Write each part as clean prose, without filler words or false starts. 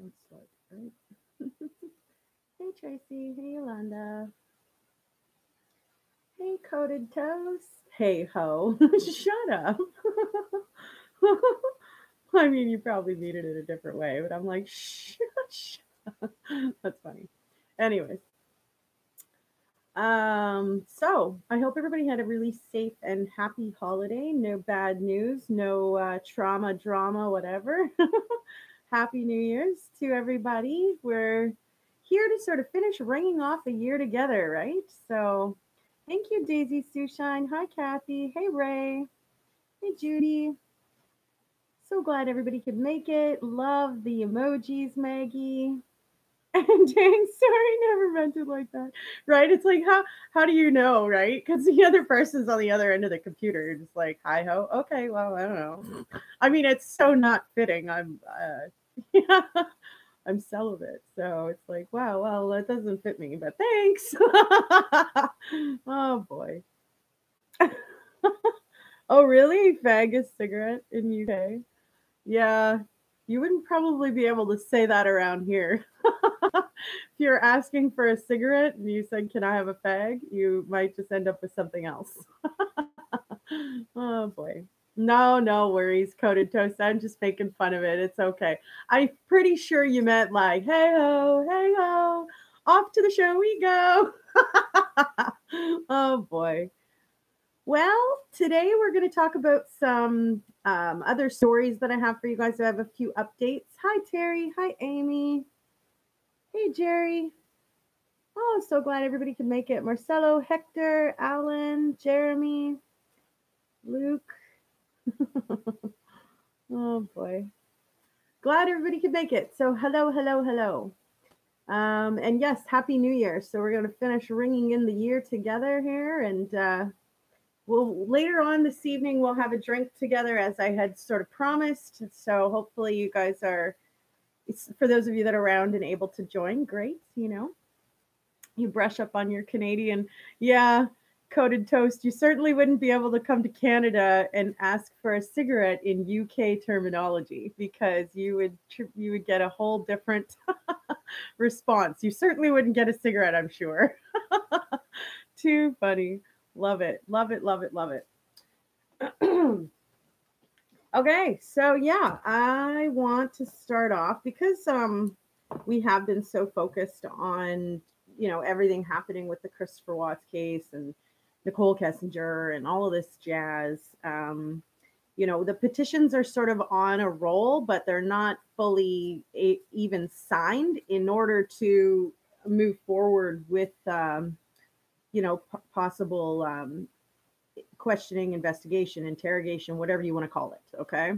Let's look, right? Hey, Tracy. Hey, Yolanda. Hey, Coated Toast. Hey, ho. Shut up. I mean, you probably mean it in a different way, but I'm like, shh. That's funny. Anyways, so I hope everybody had a really safe and happy holiday. No bad news, no trauma, drama, whatever. Happy New Year's to everybody. We're here to sort of finish ringing off a year together, right? So thank you, Daisy Sushine. Hi, Kathy. Hey, Ray. Hey, Judy. So glad everybody could make it. Love the emojis, Maggie. And dang, sorry, never meant it like that. Right? It's like how do you know, right? Because the other person's on the other end of the computer. You're just like, hi ho. Okay, well, I don't know. I mean, it's so not fitting. I'm yeah, I'm celibate. So it's like, wow, well, that doesn't fit me, but thanks. Oh boy. Oh really? Fag is cigarette in UK? Yeah. You wouldn't probably be able to say that around here. If you're asking for a cigarette and you said, "Can I have a fag?" you might just end up with something else. Oh boy. No, no worries, Coated Toast. I'm just making fun of it. It's okay. I'm pretty sure you meant like, hey ho, off to the show we go. Oh boy. Well, today we're going to talk about some other stories that I have for you guys. I have a few updates. Hi, Terry. Hi, Amy. Hey, Jerry. Oh, so glad everybody could make it. Marcelo, Hector, Alan, Jeremy, Luke. Oh, boy. Glad everybody could make it. So, hello, hello, hello. And yes, Happy New Year. So, we're going to finish ringing in the year together here. And we'll later on this evening, we'll have a drink together as I had sort of promised. So, hopefully, you guys are, for those of you that are around and able to join, great, you brush up on your Canadian. Yeah, Coated Toast. You certainly wouldn't be able to come to Canada and ask for a cigarette in UK terminology because you would get a whole different response. You certainly wouldn't get a cigarette, I'm sure. Too funny. Love it. Love it. Love it. Love it. Okay, so yeah, I want to start off because we have been so focused on everything happening with the Christopher Watts case and Nichol Kessinger and all of this jazz. The petitions are sort of on a roll, but they're not fully even signed in order to move forward with possible questioning, investigation, interrogation, whatever you want to call it. Okay.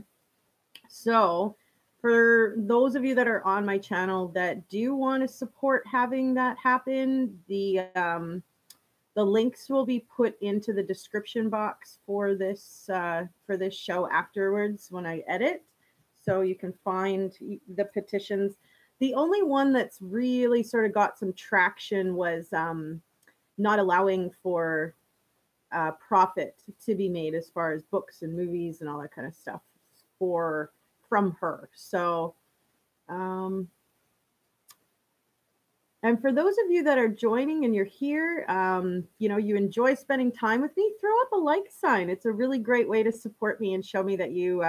So, for those of you that are on my channel that do want to support having that happen, the links will be put into the description box for this show afterwards when I edit, so you can find the petitions. The only one that's really sort of got some traction was not allowing for profit to be made as far as books and movies and all that kind of stuff from her. So, and for those of you that are joining and you're here, you enjoy spending time with me, throw up a like sign. It's a really great way to support me and show me that you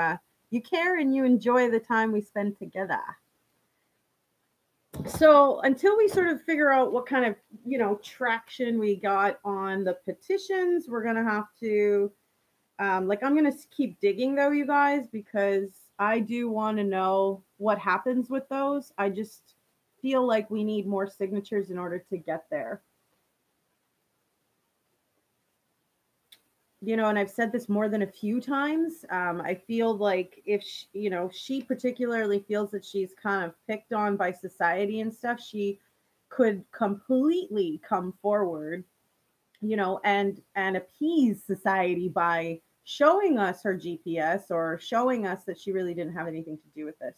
care and you enjoy the time we spend together. So until we sort of figure out what kind of, traction we got on the petitions, we're going to have to, I'm going to keep digging though, you guys, because I do want to know what happens with those. I just feel like we need more signatures in order to get there. And I've said this more than a few times. I feel like if she particularly feels that she's kind of picked on by society and stuff, she could completely come forward, and appease society by showing us her GPS or showing us that she really didn't have anything to do with this,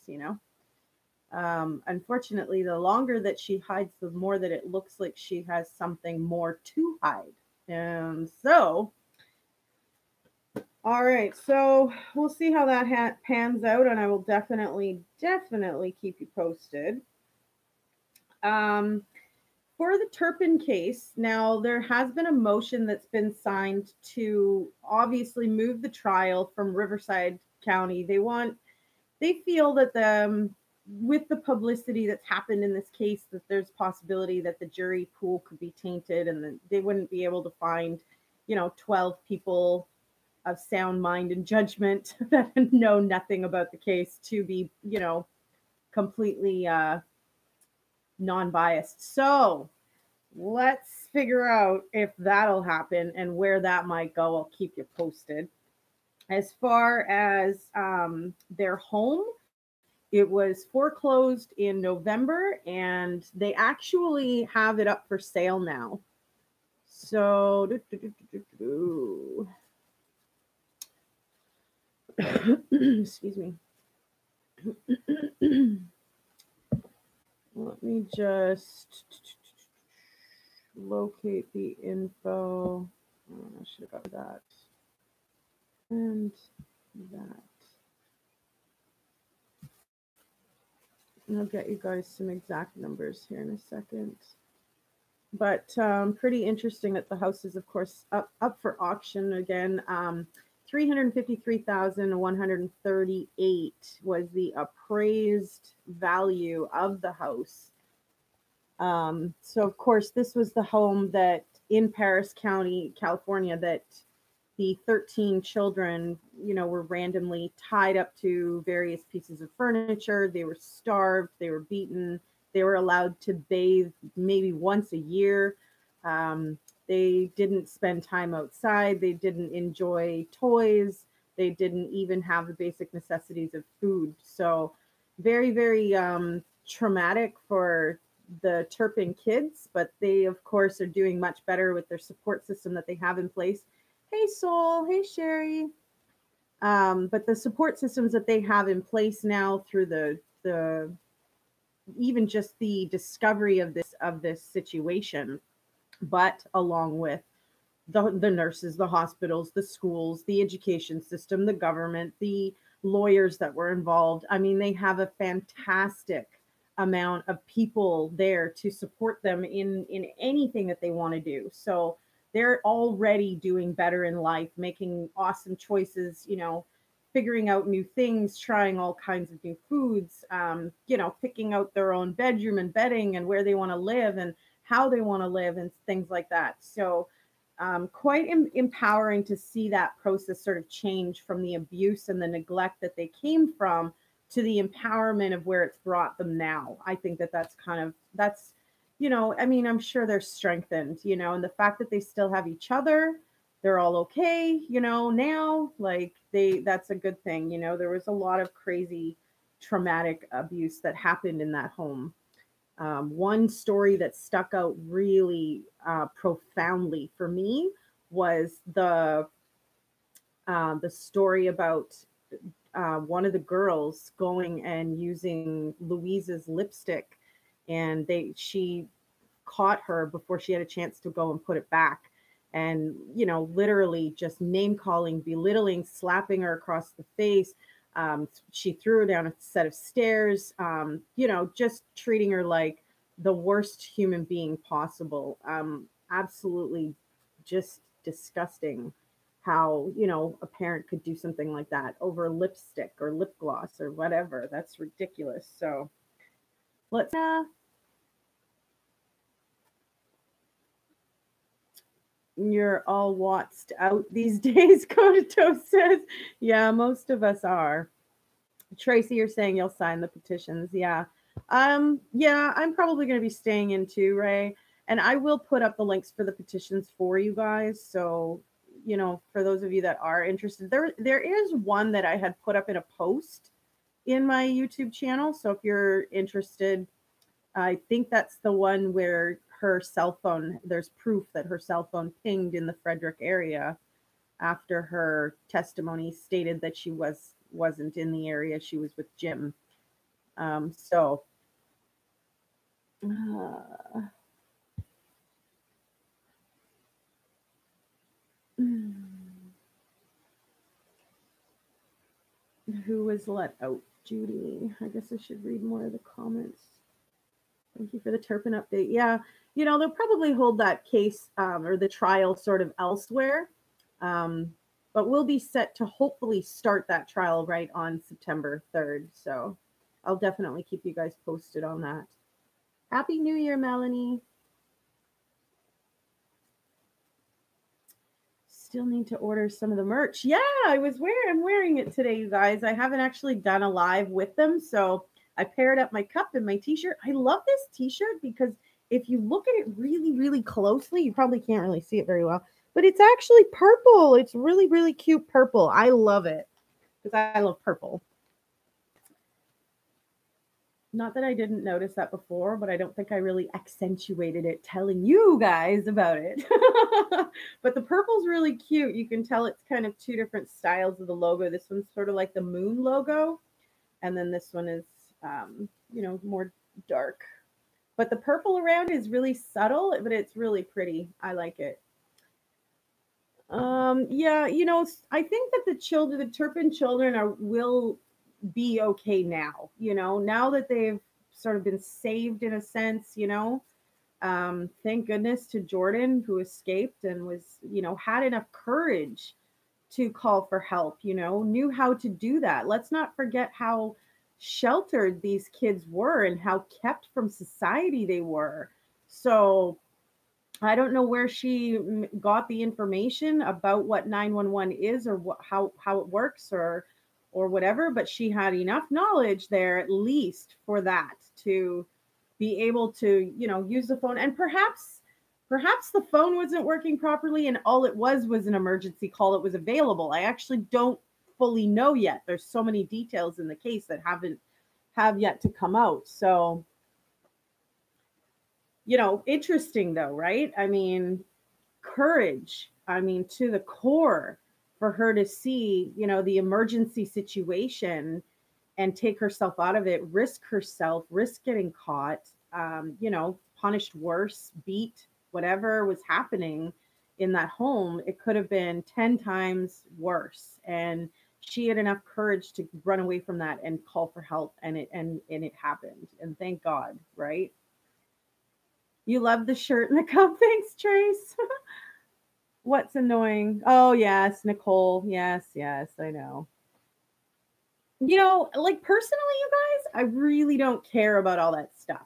Unfortunately, the longer that she hides, the more that it looks like she has something more to hide. And so All right, so we'll see how that pans out, and I will definitely keep you posted. Um, for the Turpin case, now there has been a motion that's been signed to obviously move the trial from Riverside County. They feel that with the publicity that's happened in this case, that there's possibility that the jury pool could be tainted, and that they wouldn't be able to find, 12 people of sound mind and judgment that know nothing about the case to be, completely non-biased. So let's figure out if that'll happen and where that might go. I'll keep you posted. As far as their home, it was foreclosed in November, and they actually have it up for sale now. So, excuse me. Let me just locate the info. Oh, I should have got that. And that. And I'll get you guys some exact numbers here in a second. But pretty interesting that the house is, of course, up for auction again. 353,138 was the appraised value of the house. So, of course, this was the home that in Paris County, California, that the 13 children, were randomly tied up to various pieces of furniture. They were starved, they were beaten, they were allowed to bathe maybe once a year. They didn't spend time outside, they didn't enjoy toys, they didn't even have the basic necessities of food. So, very, very traumatic for the Turpin kids, but they, of course, are doing much better with their support system that they have in place. Hey, Soul. Hey, Sherry. But the support systems that they have in place now through the even just the discovery of this situation, but along with the nurses, the hospitals, the schools, the education system, the government, the lawyers that were involved. I mean, they have a fantastic amount of people there to support them in anything that they want to do. So they're already doing better in life, making awesome choices, figuring out new things, trying all kinds of new foods, picking out their own bedroom and bedding and where they want to live and how they want to live and things like that. So quite empowering to see that process sort of change from the abuse and the neglect that they came from to the empowerment of where it's brought them now. I think that's I mean, I'm sure they're strengthened, and the fact that they still have each other, they're all okay, now, like that's a good thing. There was a lot of crazy traumatic abuse that happened in that home. One story that stuck out really profoundly for me was the story about one of the girls going and using Louise's lipstick, and she caught her before she had a chance to go and put it back, and literally just name calling, belittling, slapping her across the face. She threw her down a set of stairs, just treating her like the worst human being possible. Absolutely just disgusting how, a parent could do something like that over lipstick or lip gloss or whatever. That's ridiculous. So let's you're all watched out these days, Kodato says. Yeah, most of us are. Tracy, you're saying you'll sign the petitions. Yeah. Yeah, I'm probably going to be staying in too, Ray. And I will put up the links for the petitions for you guys. So, for those of you that are interested, there is one that I had put up in a post in my YouTube channel. So if you're interested, I think that's the one where her cell phone, there's proof that her cell phone pinged in the Frederick area after her testimony stated that she wasn't in the area. She was with Jim. So Who was let out? Judy. I guess I should read more of the comments. Thank you for the Turpin update. Yeah, they'll probably hold that case or the trial sort of elsewhere. But we'll be set to hopefully start that trial right on September 3rd. So I'll definitely keep you guys posted on that. Happy New Year, Melanie. Still need to order some of the merch. Yeah, I'm wearing it today, you guys. I haven't actually done a live with them, so I paired up my cup and my t-shirt. I love this t-shirt because if you look at it really, really closely, you probably can't really see it very well, but it's actually purple. It's really, really cute purple. I love it because I love purple. Not that I didn't notice that before, but I don't think I really accentuated it telling you guys about it. But the purple's really cute. You can tell it's kind of two different styles of the logo. This one's sort of like the moon logo, and then this one is, more dark. But the purple around is really subtle, but it's really pretty. I like it. Yeah, I think that the Turpin children will be okay now, now that they've sort of been saved in a sense, thank goodness to Jordan, who escaped and was, had enough courage to call for help, knew how to do that. Let's not forget how sheltered these kids were and how kept from society they were. So I don't know where she got the information about what 911 is or how it works or whatever, but she had enough knowledge there at least for that to be able to, use the phone. And perhaps the phone wasn't working properly and all it was an emergency call that was available. I actually don't fully know yet. There's so many details in the case that have yet to come out. So, interesting though, right? I mean, courage, to the core for her to see, the emergency situation and take herself out of it, risk herself, risk getting caught, punished worse, beat, whatever was happening in that home. It could have been 10 times worse. And she had enough courage to run away from that and call for help. And it happened. And thank God, right? You love the shirt and the cup. Thanks, Trace. What's annoying? Oh, yes, Nichol. Yes, I know. Like personally, you guys, I really don't care about all that stuff.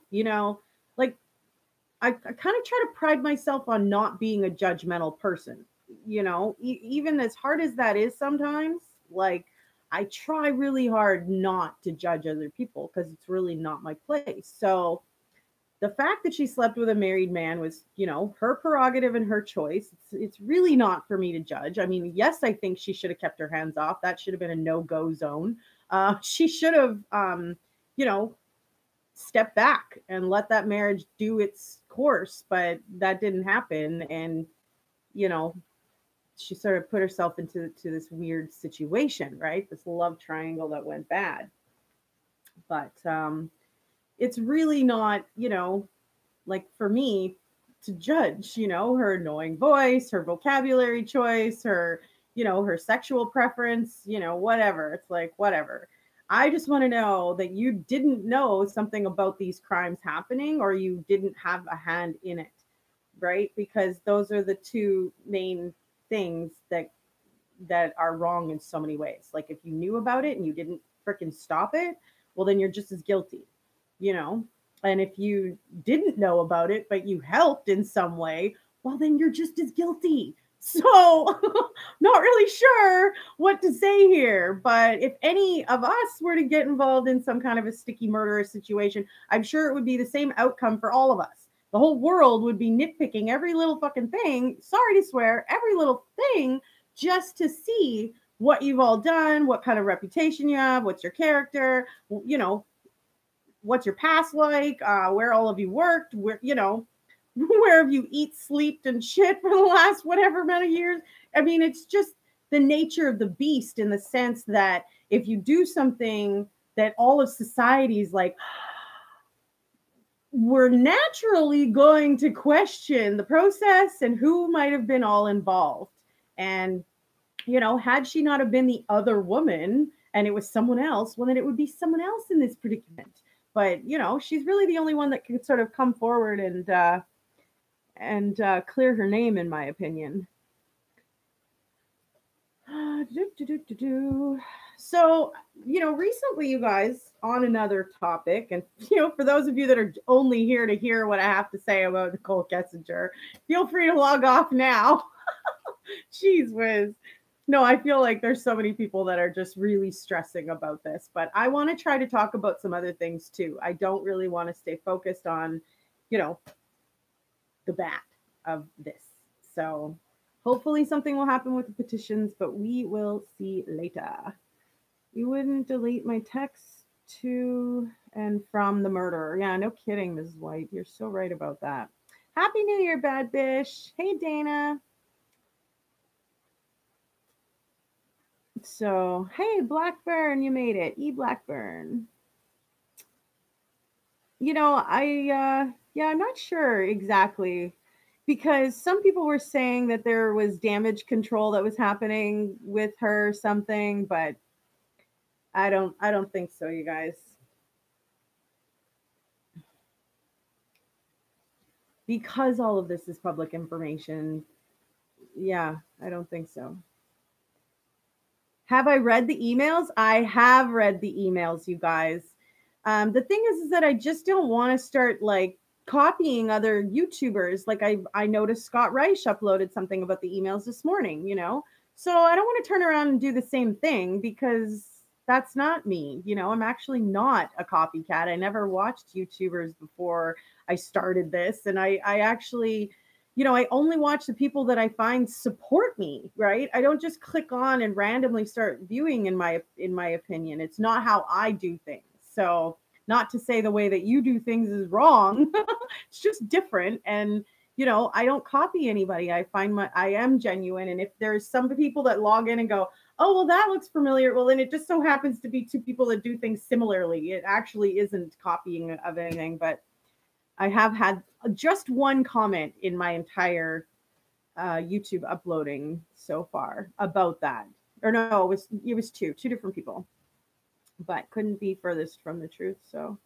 Like I kind of try to pride myself on not being a judgmental person. Even as hard as that is sometimes, like I try really hard not to judge other people because it's really not my place. So the fact that she slept with a married man was, her prerogative and her choice. It's really not for me to judge. I mean, yes, I think she should have kept her hands off. That should have been a no-go zone. She should have, stepped back and let that marriage do its course, but that didn't happen. And, she sort of put herself into this weird situation, right? This love triangle that went bad. But, it's really not, like for me to judge, her annoying voice, her vocabulary choice, her, her sexual preference, whatever. It's like, whatever. I just want to know that you didn't know something about these crimes happening or you didn't have a hand in it, right? Because those are the two main things that are wrong in so many ways. Like if you knew about it and you didn't freaking stop it, well, then you're just as guilty. And if you didn't know about it, but you helped in some way, well, then you're just as guilty. So not really sure what to say here, but if any of us were to get involved in some kind of a sticky murderous situation, I'm sure it would be the same outcome for all of us. The whole world would be nitpicking every little fucking thing. Sorry to swear, every little thing just to see what you've all done, what kind of reputation you have, what's your character, what's your past like, where all of you worked, where, where have you eat, slept, and shit for the last whatever amount of years. I mean, it's just the nature of the beast in the sense that if you do something that all of society is like, we're naturally going to question the process and who might have been all involved. And, had she not have been the other woman and it was someone else, well, then it would be someone else in this predicament. But she's really the only one that could sort of come forward and clear her name, in my opinion. So, recently, you guys, on another topic, and, for those of you that are only here to hear what I have to say about Nichol Kessinger, feel free to log off now. Jeez whiz. No, I feel like there's so many people that are just really stressing about this, but I want to try to talk about some other things too. I don't really want to stay focused on, the bad of this. So hopefully something will happen with the petitions, but we will see later. You wouldn't delete my text to and from the murderer. Yeah, no kidding, Mrs. White. You're so right about that. Happy New Year, Bad Bish. Hey, Dana. So, hey, Blackburn, you made it. Blackburn. I'm not sure exactly, because some people were saying that there was damage control that was happening with her, something, but I don't think so, you guys. Because all of this is public information. Yeah, I don't think so. Have I read the emails? I have read the emails, you guys. The thing is that I just don't want to start like copying other YouTubers. Like I noticed Scott Reich uploaded something about the emails this morning, So I don't want to turn around and do the same thing, because that's not me. I'm actually not a copycat. I never watched YouTubers before I started this. And I actually, I only watch the people that I find support me, right? I don't just click on and randomly start viewing, in my opinion. It's not how I do things. So, not to say the way that you do things is wrong. It's just different. And, I don't copy anybody. I am genuine. And if there's some people that log in and go, oh, well, that looks familiar, well, then it just so happens to be two people that do things similarly. It actually isn't copying of anything. But I have had just one comment in my entire YouTube uploading so far about that. Or no, it was two different people, but couldn't be furthest from the truth. So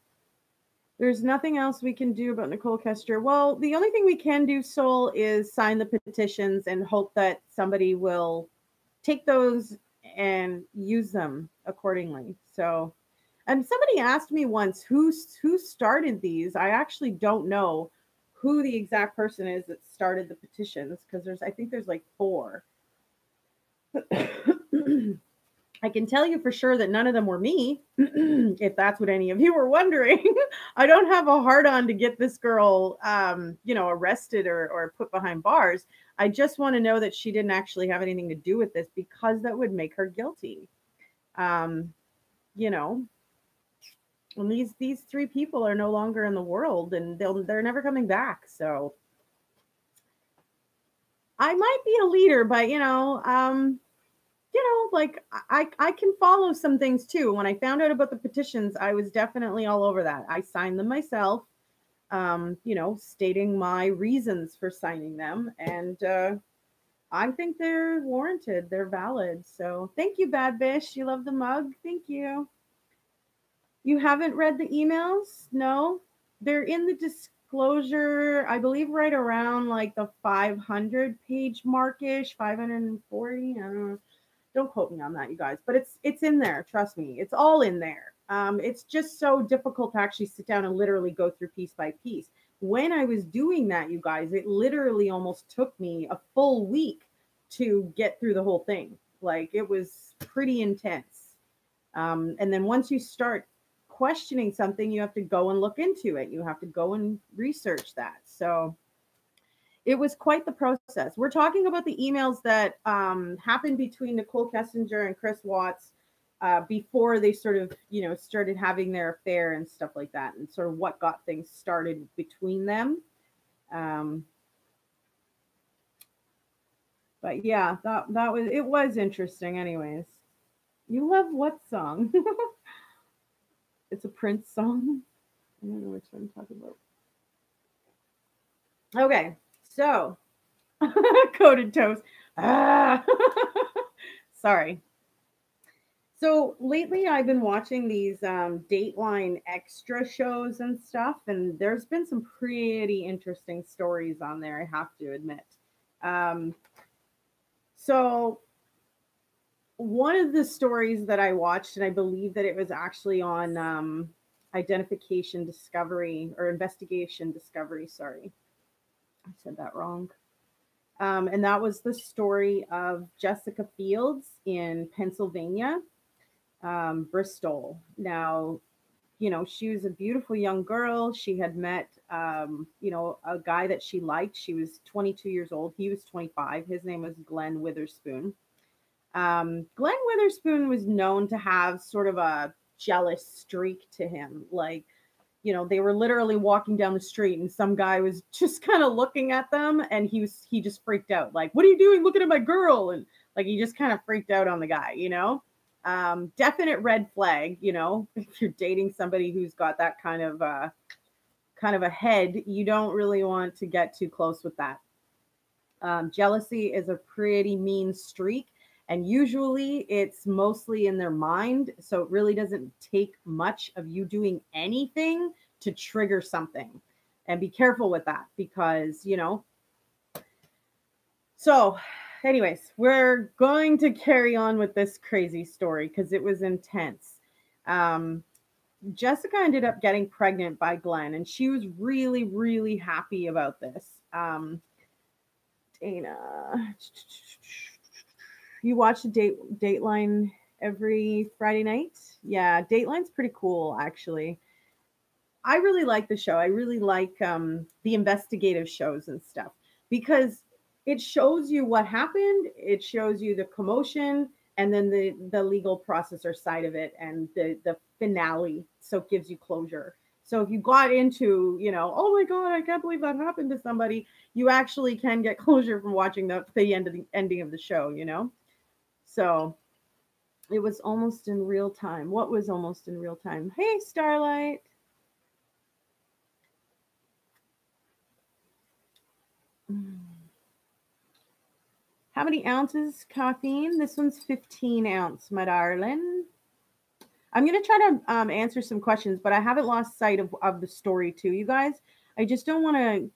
there's nothing else we can do about Nichol Kessinger. Well, the only thing we can do, Soul, is sign the petitions and hope that somebody will take those and use them accordingly. So, and somebody asked me once who started these. I actually don't know who the exact person is that started the petitions, because I think there's like 4. I can tell you for sure that none of them were me, if that's what any of you were wondering. I don't have a hard on to get this girl, arrested or put behind bars. I just want to know that she didn't actually have anything to do with this, because that would make her guilty. And these 3 people are no longer in the world, and they're never coming back. So I might be a leader, but like I can follow some things too. When I found out about the petitions, I was definitely all over that. I signed them myself, stating my reasons for signing them. And I think they're warranted. They're valid. So thank you, Bad Bish. You love the mug. Thank you. You haven't read the emails? No? They're in the disclosure, I believe, right around like the 500 page markish, 540. I don't know. Don't quote me on that, you guys, but it's in there. Trust me, it's all in there. It's just so difficult to actually sit down and literally go through piece by piece. When I was doing that, you guys, it literally almost took me a full week to get through the whole thing. Like, it was pretty intense. And then once you start questioning something, you have to go and look into it. You have to go and research that. So it was quite the process. We're talking about the emails that happened between Nichol Kessinger and Chris Watts before they sort of, started having their affair and stuff like that, and sort of what got things started between them. But yeah, it was interesting anyways. You love what song? It's a Prince song. I don't know which one I'm talking about. Okay. So, coated toast. Sorry. So lately, I've been watching these Dateline extra shows and stuff, and there's been some pretty interesting stories on there, I have to admit. Um, so, one of the stories that I watched, and I believe that it was actually on Identification Discovery or Investigation Discovery, sorry, I said that wrong. And that was the story of Jessica Fields in Pennsylvania, Bristol. Now, she was a beautiful young girl. She had met, a guy that she liked. She was 22 years old. He was 25. His name was Glenn Witherspoon. Glenn Witherspoon was known to have sort of a jealous streak to him. Like, they were literally walking down the street and some guy was just kind of looking at them and he just freaked out. Like, what are you doing looking at my girl? And like, he just kind of freaked out on the guy. Definite red flag, if you're dating somebody who's got that kind of a head, you don't really want to get too close with that. Jealousy is a pretty mean streak, and usually it's mostly in their mind. So it really doesn't take much of you doing anything to trigger something. And be careful with that because, So, anyways, we're going to carry on with this crazy story because it was intense. Um, Jessica ended up getting pregnant by Glenn, and she was really, really happy about this. Dana, you watch Dateline every Friday night? Yeah, Dateline's pretty cool, actually. I really like the show. I really like the investigative shows and stuff because it shows you what happened. It shows you the commotion and then the legal process or side of it and the finale. So it gives you closure. So if you got into, oh my God, I can't believe that happened to somebody, you actually can get closure from watching the ending of the show. So it was almost in real time. What was almost in real time? Hey, Starlight. How many ounces caffeine? This one's 15 ounce, my darling. I'm going to try to answer some questions, but I haven't lost sight of the story too, you guys. I just don't want to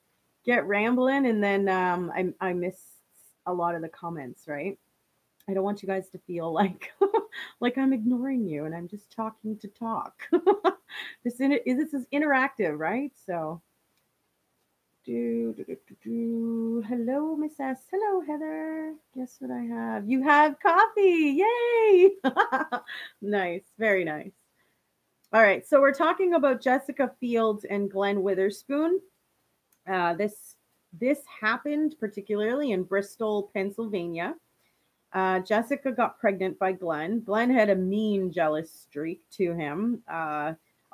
get rambling and then I miss a lot of the comments, right? I don't want you guys to feel like like I'm ignoring you and I'm just talking to talk. This is interactive, right? So hello, Miss S. Hello, Heather. Guess what I have? You have coffee. Yay! Nice. Very nice. All right. So we're talking about Jessica Fields and Glenn Witherspoon. This happened particularly in Bristol, Pennsylvania. Jessica got pregnant by Glenn. Glenn had a mean jealous streak to him.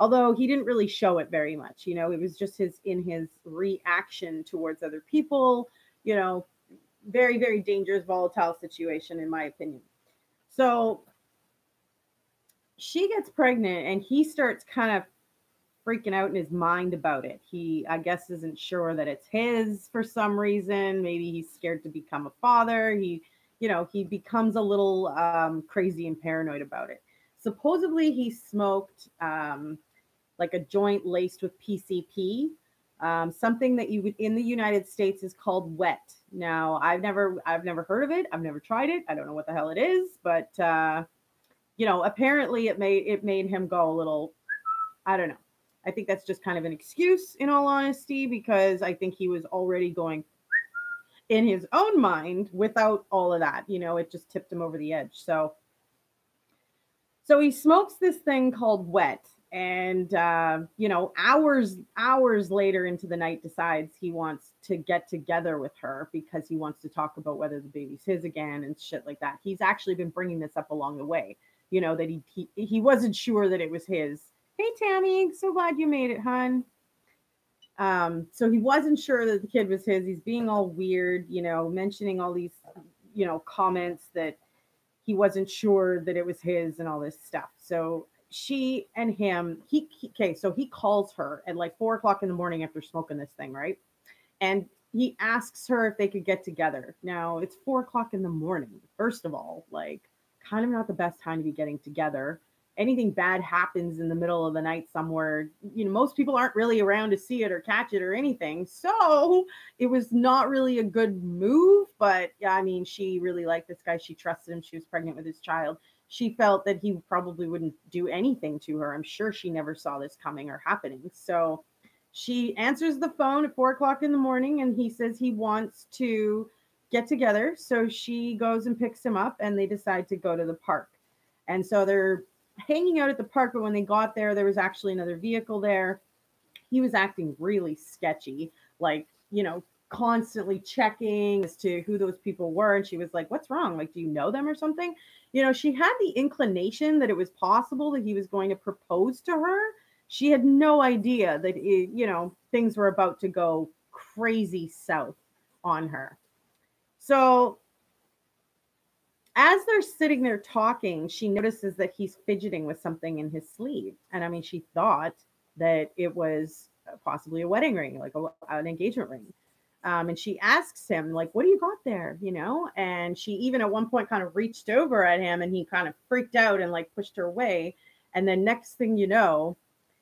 Although he didn't really show it very much, it was just his reaction towards other people, very, very dangerous, volatile situation, in my opinion. So she gets pregnant and he starts kind of freaking out in his mind about it. He, I guess, isn't sure that it's his for some reason. Maybe he's scared to become a father. He becomes a little crazy and paranoid about it. Supposedly he smoked like a joint laced with PCP, something that you would in the United States is called wet. Now, I've never heard of it. I've never tried it. I don't know what the hell it is, but apparently it made him go a little. I don't know. I think that's just kind of an excuse, in all honesty, because I think he was already going in his own mind without all of that. It just tipped him over the edge. So he smokes this thing called wet. And, hours later into the night decides he wants to get together with her because he wants to talk about whether the baby's his again and shit like that. He's actually been bringing this up along the way, that he wasn't sure that it was his. Hey, Tammy, so glad you made it, hon. So he wasn't sure that the kid was his. He's being all weird, mentioning all these, comments that he wasn't sure that it was his and all this stuff. So she and him, so he calls her at like 4:00 in the morning after smoking this thing, right? And he asks her if they could get together. Now it's 4:00 in the morning. First of all, like, kind of not the best time to be getting together. Anything bad happens in the middle of the night somewhere, most people aren't really around to see it or catch it or anything. So it was not really a good move. But yeah, I mean, she really liked this guy. She trusted him. She was pregnant with his child. She felt that he probably wouldn't do anything to her. I'm sure she never saw this coming or happening. So she answers the phone at 4 o'clock in the morning, and he says he wants to get together. So she goes and picks him up, and they decide to go to the park. And so they're hanging out at the park, but when they got there, there was actually another vehicle there. He was acting really sketchy, like, constantly checking as to who those people were. And she was like, "What's wrong? Like, do you know them or something?" She had the inclination that it was possible that he was going to propose to her. She had no idea that, things were about to go crazy south on her. So as they're sitting there talking, she notices that he's fidgeting with something in his sleeve. And I mean, she thought that it was possibly a wedding ring, like an engagement ring. And she asks him, like, "What do you got there?" And she even at one point kind of reached over at him, and he kind of freaked out and like pushed her away. And then next thing you know,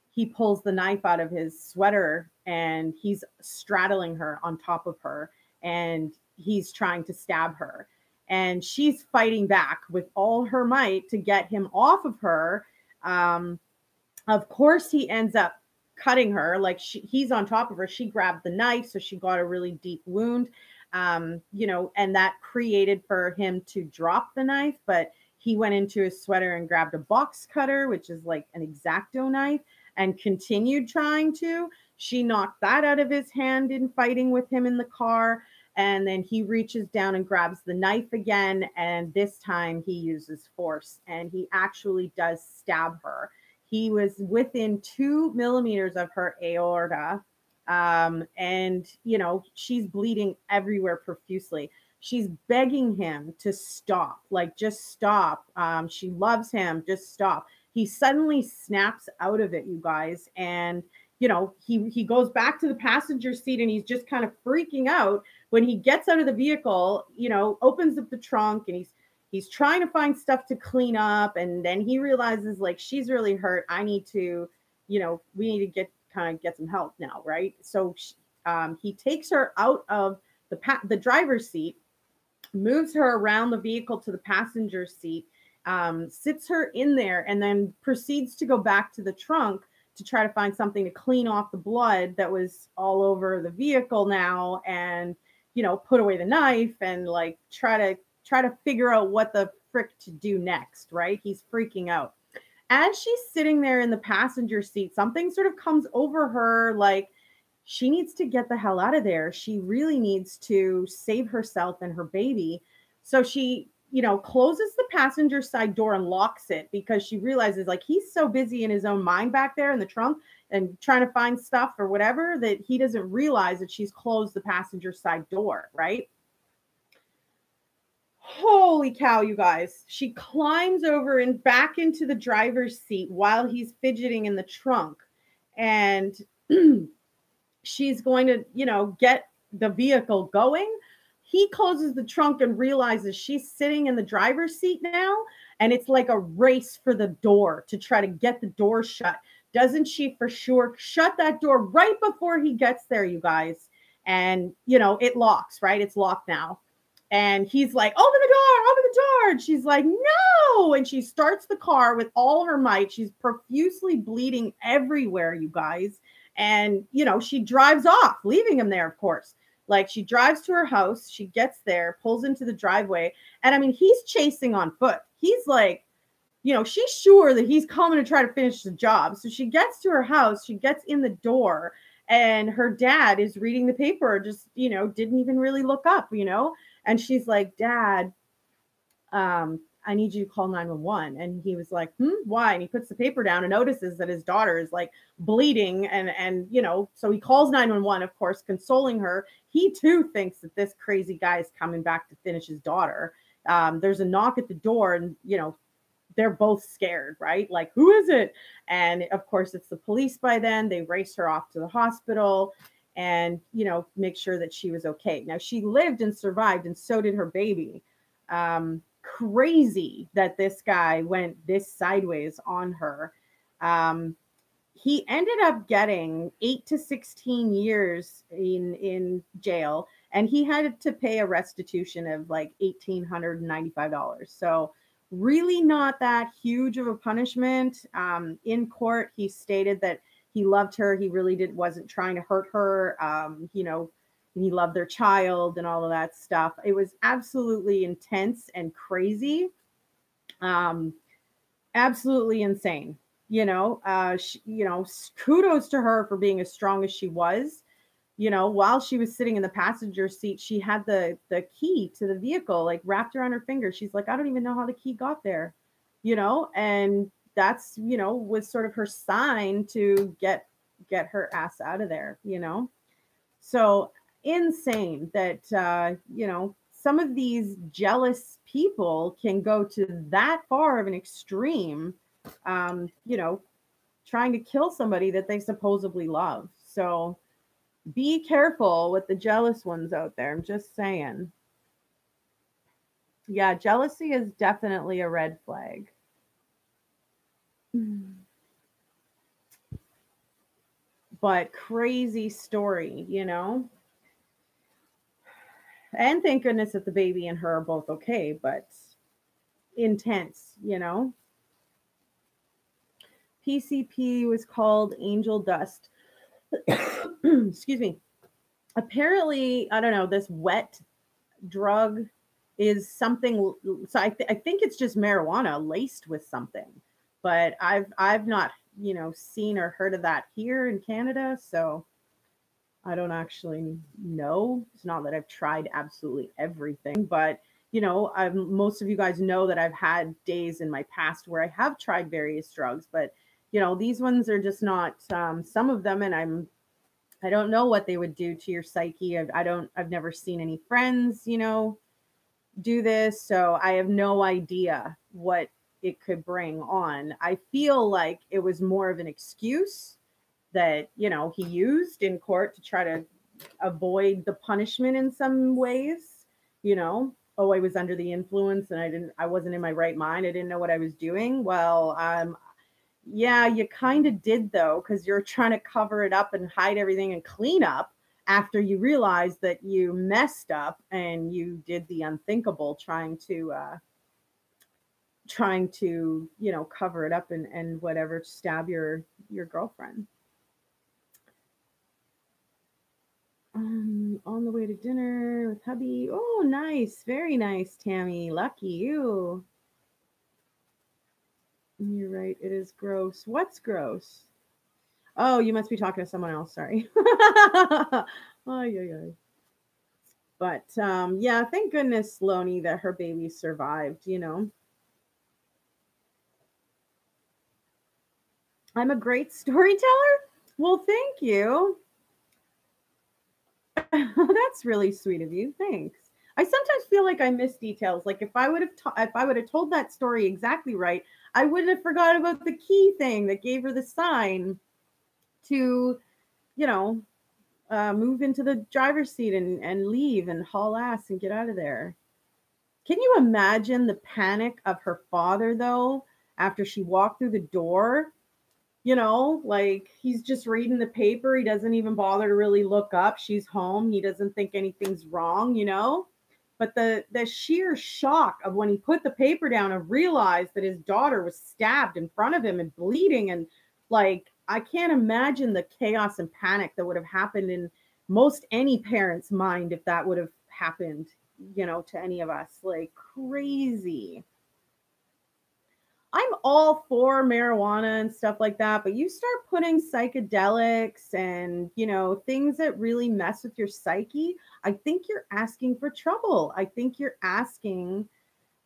he pulls the knife out of his sweater, and he's straddling her on top of her, and he's trying to stab her. And she's fighting back with all her might to get him off of her. Of course, he ends up cutting her. Like, he's on top of her. She grabbed the knife, so she got a really deep wound, and that created for him to drop the knife. But he went into his sweater and grabbed a box cutter, which is like an X-Acto knife, and continued trying to. She knocked that out of his hand in fighting with him in the car. And then he reaches down and grabs the knife again. And this time he uses force, and he actually does stab her. He was within 2 millimeters of her aorta. And, she's bleeding everywhere profusely. She's begging him to stop, like, just stop. She loves him. Just stop. He suddenly snaps out of it, you guys. And, he goes back to the passenger seat, and he's just kind of freaking out. When he gets out of the vehicle, opens up the trunk, and he's trying to find stuff to clean up. And then he realizes, like, she's really hurt. I need to, we need to get some help now. Right. So he takes her out of the driver's seat, moves her around the vehicle to the passenger seat, sits her in there, and then proceeds to go back to the trunk to try to find something to clean off the blood that was all over the vehicle now, and, put away the knife, and like try to figure out what the frick to do next, right? He's freaking out. As she's sitting there in the passenger seat, something sort of comes over her, like she needs to get the hell out of there. She really needs to save herself and her baby. So she, closes the passenger side door and locks it, because she realizes, like, he's so busy in his own mind back there in the trunk and trying to find stuff or whatever, that he doesn't realize that she's closed the passenger side door, right? Holy cow, you guys. She climbs over and back into the driver's seat while he's fidgeting in the trunk. And she's going to, get the vehicle going. He closes the trunk and realizes she's sitting in the driver's seat now. And it's like a race for the door to try to get the door shut. Doesn't she for sure shut that door right before he gets there, you guys? And, it locks, right? It's locked now. And he's like, "Open the door, open the door." And she's like, "No." And she starts the car with all her might. She's profusely bleeding everywhere, you guys. And, she drives off, leaving him there, of course. Like, she drives to her house. She gets there, pulls into the driveway. And I mean, he's chasing on foot. He's like, she's sure that he's coming to try to finish the job. So she gets to her house. She gets in the door, and her dad is reading the paper, just, didn't even really look up, And she's like, "Dad, I need you to call 911. And he was like, "Why?" And he puts the paper down and notices that his daughter is like bleeding. And so he calls 911, of course, consoling her. He too thinks that this crazy guy is coming back to finish his daughter. There's a knock at the door, and, they're both scared, right? Like, who is it? And of course, it's the police by then. They race her off to the hospital and, make sure that she was okay. Now, she lived and survived, and so did her baby. crazy that this guy went this sideways on her. He ended up getting 8 to 16 years in jail, and he had to pay a restitution of like $1,895. So really not that huge of a punishment. In court, he stated that he loved her. He really wasn't trying to hurt her. He loved their child and all of that stuff. It was absolutely intense and crazy. Absolutely insane. Kudos to her for being as strong as she was. While she was sitting in the passenger seat, she had the key to the vehicle like wrapped around her finger. She's like, I don't even know how the key got there, and that's, was sort of her sign to get her ass out of there, So insane that, some of these jealous people can go to that far of an extreme, trying to kill somebody that they supposedly love. So be careful with the jealous ones out there. I'm just saying. Yeah, jealousy is definitely a red flag. But crazy story, And thank goodness that the baby and her are both okay, but intense, PCP was called angel dust. Excuse me. Apparently, I don't know, this wet drug is something. So I think it's just marijuana laced with something, but I've not, seen or heard of that here in Canada. So I don't actually know. It's not that I've tried absolutely everything, but most of you guys know that I've had days in my past where I have tried various drugs, but these ones are just not, some of them, and I don't know what they would do to your psyche. I've never seen any friends, do this. So I have no idea what it could bring on. I feel like it was more of an excuse that, he used in court to try to avoid the punishment in some ways, oh, I was under the influence and I wasn't in my right mind. I didn't know what I was doing. Well, yeah, you kind of did though, because you're trying to cover it up and hide everything and clean up after you realize that you messed up and you did the unthinkable, trying to cover it up and whatever, stab your girlfriend. On the way to dinner with hubby. Oh, nice. Very nice, Tammy. Lucky you. You're right. It is gross. What's gross? Oh, you must be talking to someone else. Sorry. Oh, yeah. But yeah, thank goodness, Loney, that her baby survived, I'm a great storyteller? Well, thank you. That's really sweet of you. Thanks. I sometimes feel like I miss details. Like if I would have told that story exactly right, I wouldn't have forgot about the key thing that gave her the sign to, move into the driver's seat and leave and haul ass and get out of there. Can you imagine the panic of her father though, after she walked through the door? Like he's just reading the paper. He doesn't even bother to really look up. She's home. He doesn't think anything's wrong, But the sheer shock of when he put the paper down and realized that his daughter was stabbed in front of him and bleeding, and like, I can't imagine the chaos and panic that would have happened in most any parent's mind if that would have happened, to any of us. Like crazy. I'm all for marijuana and stuff like that, but you start putting psychedelics and, things that really mess with your psyche, I think you're asking for trouble. I think you're asking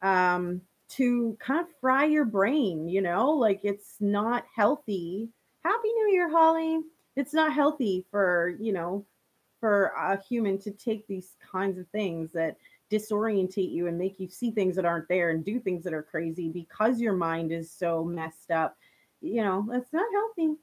to kind of fry your brain, like it's not healthy. Happy New Year, Holly. It's not healthy for, for a human to take these kinds of things that disorientate you and make you see things that aren't there and do things that are crazy because your mind is so messed up. That's not healthy.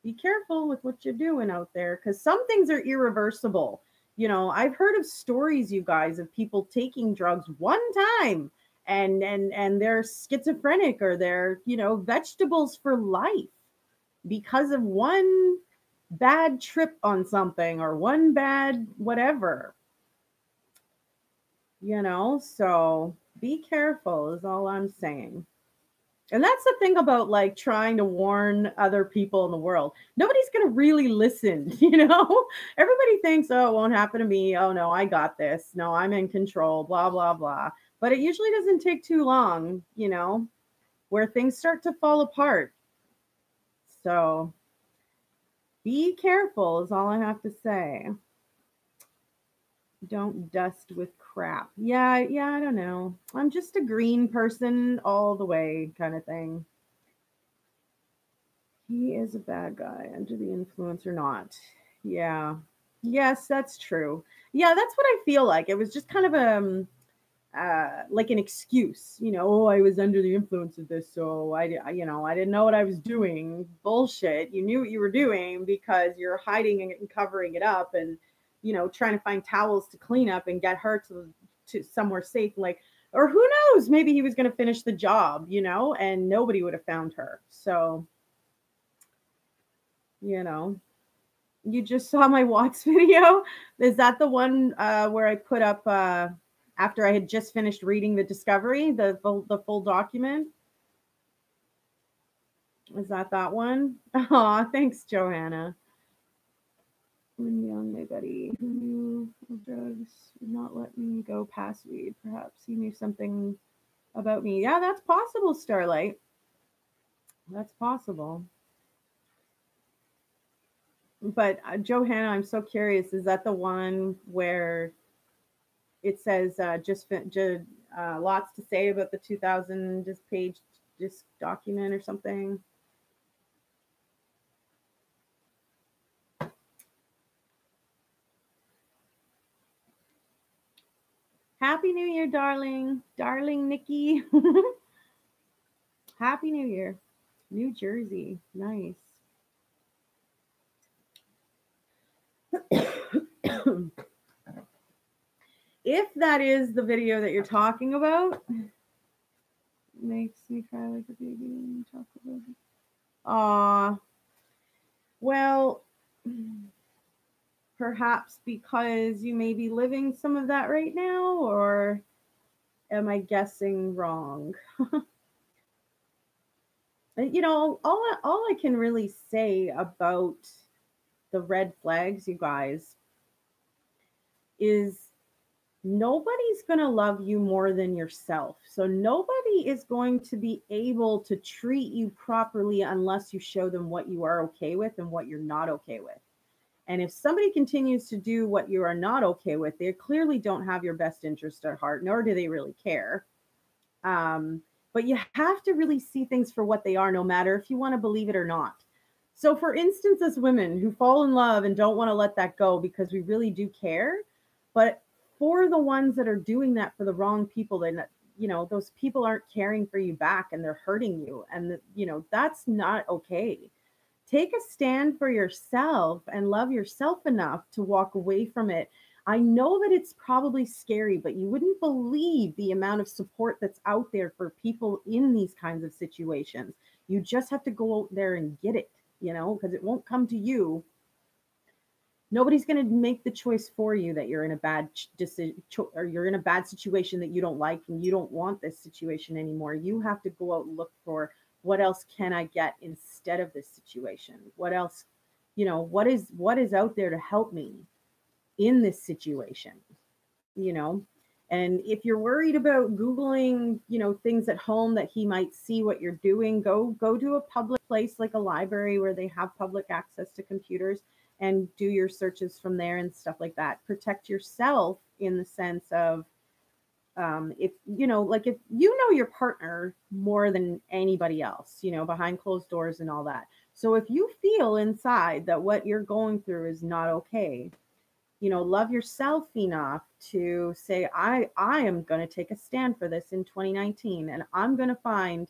Be careful with what you're doing out there, because some things are irreversible. I've heard of stories, you guys, of people taking drugs one time and they're schizophrenic, or they're, vegetables for life because of one bad trip on something or one bad whatever. So be careful is all I'm saying. And that's the thing about like trying to warn other people in the world. Nobody's going to really listen, Everybody thinks, oh, it won't happen to me. Oh, no, I got this. No, I'm in control, blah, blah, blah. But it usually doesn't take too long, where things start to fall apart. So be careful is all I have to say. Don't dust with crap. Yeah, I don't know. I'm just a green person all the way kind of thing. He is a bad guy, under the influence or not. Yeah. Yes, that's true. Yeah, that's what I feel like. It was just kind of like an excuse, oh, I was under the influence of this, so I didn't know what I was doing. Bullshit. You knew what you were doing because you're hiding it and covering it up, and trying to find towels to clean up and get her to somewhere safe, like, or who knows, maybe he was going to finish the job, and nobody would have found her. So, you just saw my Watts video. Is that the one where I put up after I had just finished reading the discovery, the full document? Is that one? Aw, thanks, Johanna. When young, my buddy who knew of drugs would not let me go past weed. Perhaps he knew something about me. Yeah, that's possible, Starlight. That's possible. But Johanna, I'm so curious. Is that the one where it says lots to say about the 2,000 page document or something? Happy New Year, darling. Darling Nikki. Happy New Year. New Jersey. Nice. If that is the video that you're talking about, makes me cry like a baby when you talk about it. Aw. Well, perhaps because you may be living some of that right now, or am I guessing wrong? All I can really say about the red flags, you guys, is nobody's going to love you more than yourself. So nobody is going to be able to treat you properly unless you show them what you are okay with and what you're not okay with. And if somebody continues to do what you are not okay with, they clearly don't have your best interest at heart, nor do they really care. But you have to really see things for what they are, no matter if you want to believe it or not. So for instance, as women who fall in love and don't want to let that go because we really do care, but for the ones that are doing that for the wrong people, then, those people aren't caring for you back and they're hurting you. And, that's not okay. Take a stand for yourself and love yourself enough to walk away from it. I know that it's probably scary, but you wouldn't believe the amount of support that's out there for people in these kinds of situations. You just have to go out there and get it, because it won't come to you. Nobody's going to make the choice for you that you're in a bad decision or you're in a bad situation that you don't like and you don't want this situation anymore. You have to go out and look for, what else can I get instead of this situation? What else, what is out there to help me in this situation, And if you're worried about Googling, things at home that he might see what you're doing, go to a public place like a library where they have public access to computers and do your searches from there and stuff like that. Protect yourself in the sense of, if if your partner more than anybody else, behind closed doors and all that. So if you feel inside that what you're going through is not okay, love yourself enough to say, I am going to take a stand for this in 2019, and I'm going to find,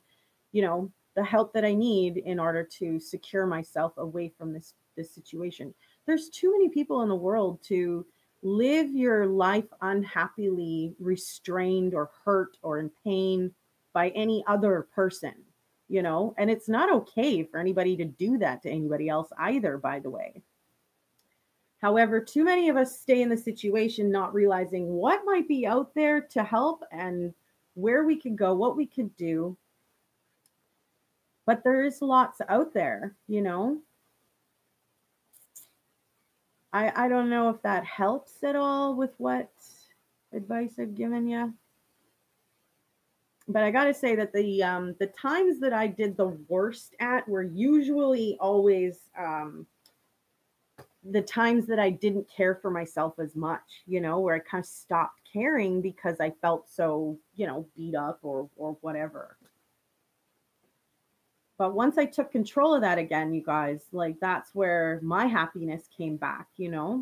the help that I need in order to secure myself away from this situation. There's too many people in the world to live your life unhappily restrained or hurt or in pain by any other person, and it's not okay for anybody to do that to anybody else either, by the way. However, too many of us stay in the situation not realizing what might be out there to help and where we could go, what we could do. But there is lots out there. I don't know if that helps at all with what advice I've given you. But I got to say that the times that I did the worst at were usually always the times that I didn't care for myself as much, where I kind of stopped caring because I felt so, beat up or whatever. But once I took control of that again, you guys, like that's where my happiness came back. My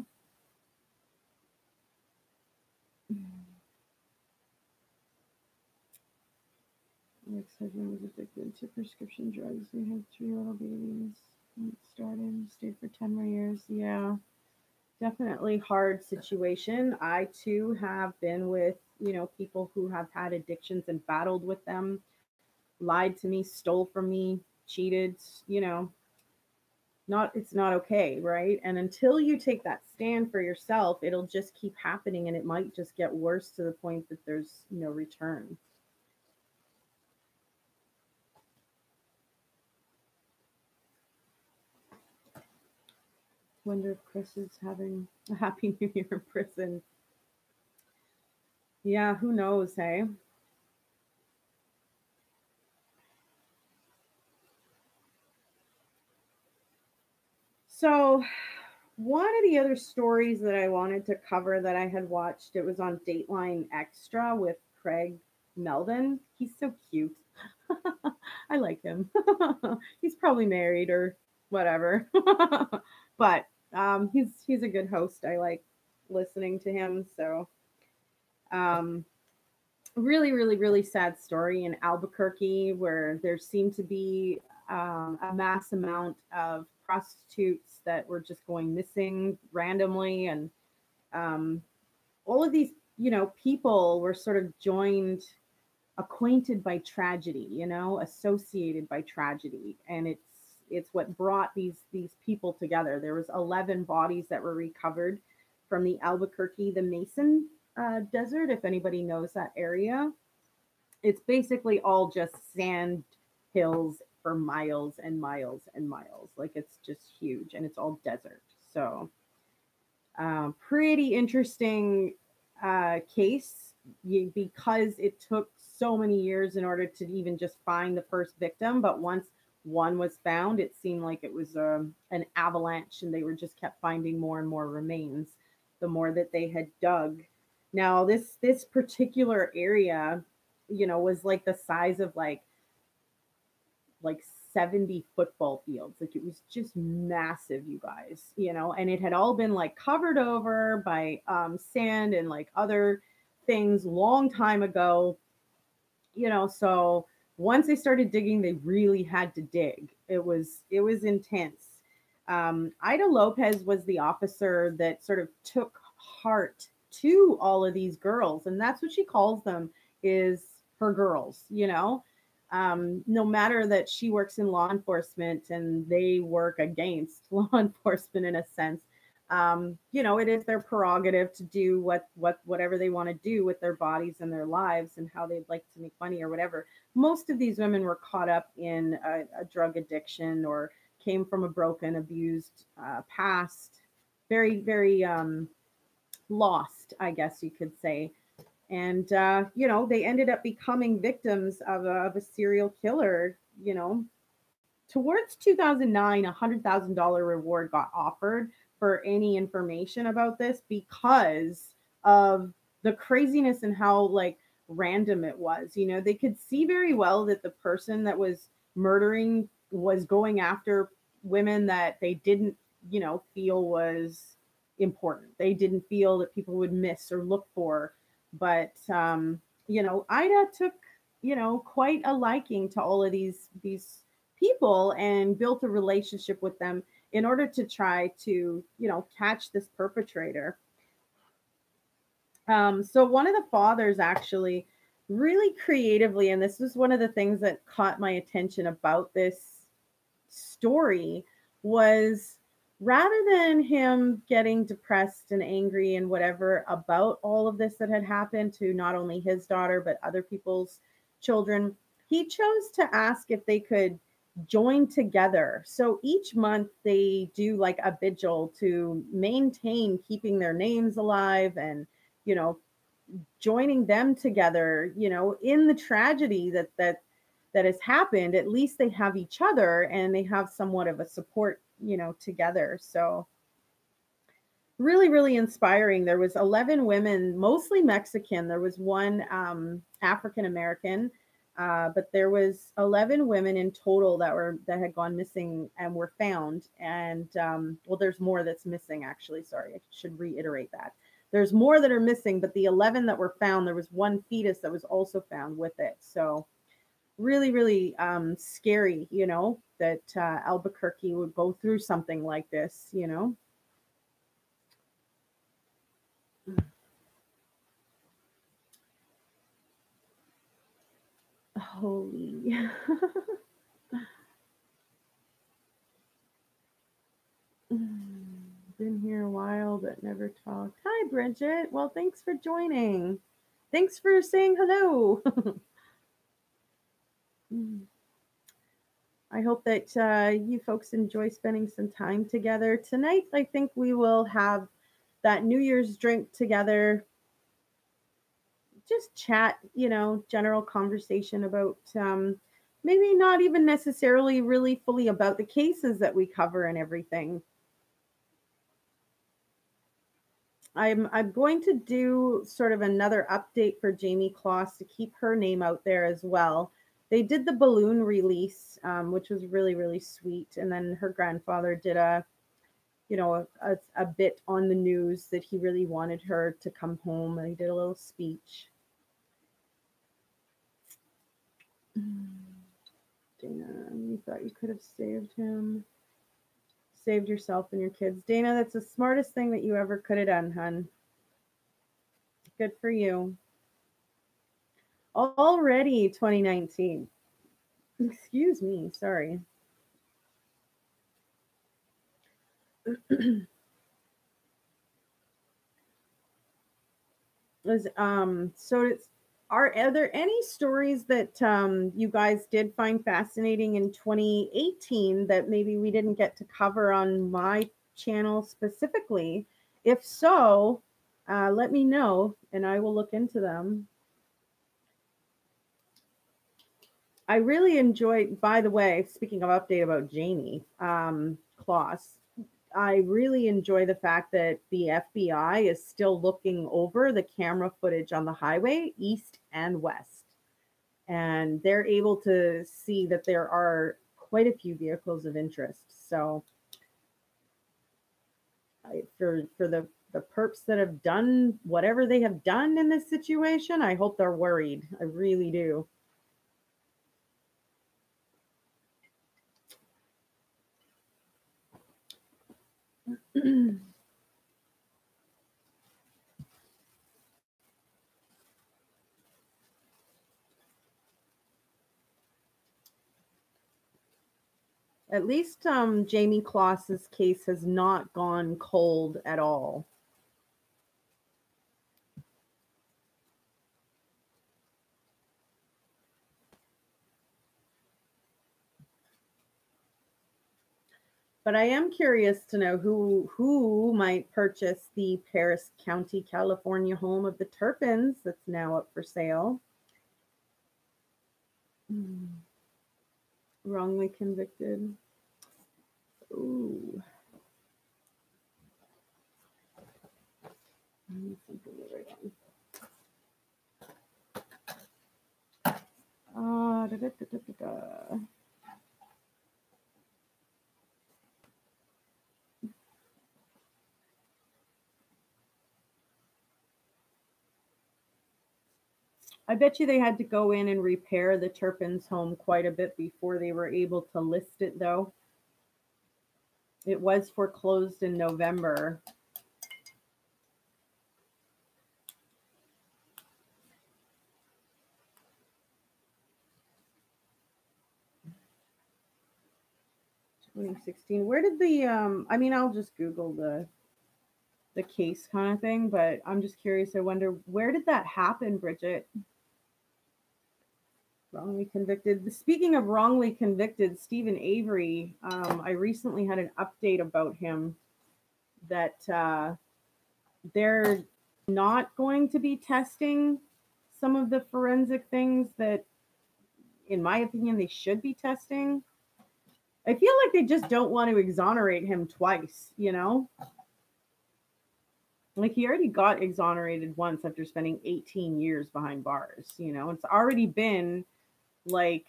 ex-husband was addicted to prescription drugs. We had 3 little babies. It started, stayed for 10 more years. Yeah, definitely hard situation. I too have been with, people who have had addictions and battled with them, lied to me, stole from me, cheated, it's not okay, right? And until you take that stand for yourself, it'll just keep happening and it might just get worse to the point that there's no return. Wonder if Chris is having a happy new year in prison. Yeah, who knows, hey? So, one of the other stories that I wanted to cover that I had watched, it was on Dateline Extra with Craig Melvin. He's so cute. I like him. He's probably married or whatever. But he's a good host. I like listening to him. So um, really, really, really sad story in Albuquerque where there seemed to be a mass amount of prostitutes that were just going missing randomly, and um, all of these, people were sort of joined, acquainted by tragedy, associated by tragedy, and it's what brought these people together. There was 11 bodies that were recovered from the Albuquerque, the Mason Desert, if anybody knows that area. It's basically all just sand hills for miles and miles and miles. Like it's just huge and it's all desert. So, pretty interesting case because it took so many years in order to even just find the first victim. But once one was found, it seemed like it was an avalanche and they were just kept finding more and more remains the more that they had dug. Now, this particular area, was like the size of like 70 football fields. Like it was just massive, you guys, and it had all been like covered over by sand and like other things long time ago, so once they started digging, they really had to dig. It was intense. Ida Lopez was the officer that sort of took heart to all of these girls, and that's what she calls them, is her girls. No matter that she works in law enforcement and they work against law enforcement in a sense, it is their prerogative to do whatever they want to do with their bodies and their lives and how they'd like to make money or whatever. Most of these women were caught up in a drug addiction or came from a broken, abused past, very, very lost, I guess you could say. And they ended up becoming victims of a serial killer. Towards 2009, $100,000 reward got offered for any information about this because of the craziness and how like random it was. They could see very well that the person that was murdering was going after women that they didn't, feel was important. They didn't feel that people would miss or look for. But Ida took, quite a liking to all of these people and built a relationship with them in order to try to, catch this perpetrator. So one of the fathers actually really creatively, and this was one of the things that caught my attention about this story, was rather than him getting depressed and angry and whatever about all of this that had happened to not only his daughter but other people's children, he chose to ask if they could join together. So each month they do like a vigil to maintain keeping their names alive and, you know, joining them together, you know, in the tragedy that has happened. At least they have each other and they have somewhat of a support, you know, together. So really, really inspiring. There was 11 women, mostly Mexican. There was one African American, but there was 11 women in total that had gone missing and were found. And well, there's more that's missing actually. Sorry, I should reiterate that. There's more that are missing, but the 11 that were found, there was one fetus that was also found with it. So really, really scary, you know, that Albuquerque would go through something like this, you know. Holy. Been here a while but never talked. Hi, Bridget. Well, thanks for joining. Thanks for saying hello. I hope that you folks enjoy spending some time together. Tonight, I think we will have that New Year's drink together. Just chat, you know, general conversation about maybe not even necessarily really fully about the cases that we cover and everything. I'm going to do sort of another update for Jamie Kloss to keep her name out there as well. They did the balloon release, which was really, really sweet. And then her grandfather did a, you know, a bit on the news that he really wanted her to come home, and he did a little speech. Dana, you thought you could have saved him. Saved yourself and your kids. Dana, that's the smartest thing that you ever could have done, hun. Good for you. Already 2019. Excuse me, sorry. So it's are there any stories that you guys did find fascinating in 2018 that maybe we didn't get to cover on my channel specifically? If so, let me know and I will look into them. I really enjoyed, by the way, speaking of update about Jamie Kloss, I really enjoy the fact that the FBI is still looking over the camera footage on the highway, east and west. And they're able to see that there are quite a few vehicles of interest. So for the perps that have done whatever they have done in this situation, I hope they're worried. I really do. At least Jamie Kloss's case has not gone cold at all. But I am curious to know who might purchase the Paris County, California home of the Turpins that's now up for sale. Wrongly convicted. Ooh. Da, da, da, da, da. I bet you they had to go in and repair the Turpin's home quite a bit before they were able to list it, though. It was foreclosed in November. 2016. Where did the I mean, I'll just Google the case kind of thing, but I'm just curious. I wonder, where did that happen, Bridget? Wrongly convicted. Speaking of wrongly convicted, Stephen Avery, I recently had an update about him that they're not going to be testing some of the forensic things that, in my opinion, they should be testing. I feel like they just don't want to exonerate him twice, you know? Like, he already got exonerated once after spending 18 years behind bars, you know? It's already been like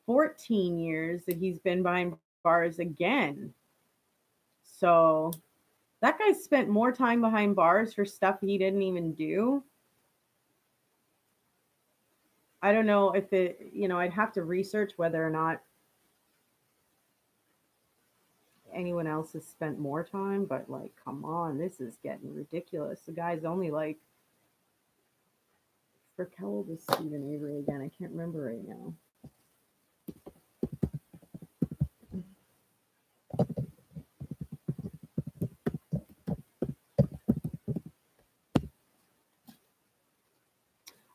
14 years that he's been behind bars again. So that guy spent more time behind bars for stuff he didn't even do. I don't know if it, you know, I'd have to research whether or not anyone else has spent more time, but like, come on, this is getting ridiculous. The guy's only like, frick, how old is Stephen Avery again? I can't remember right now.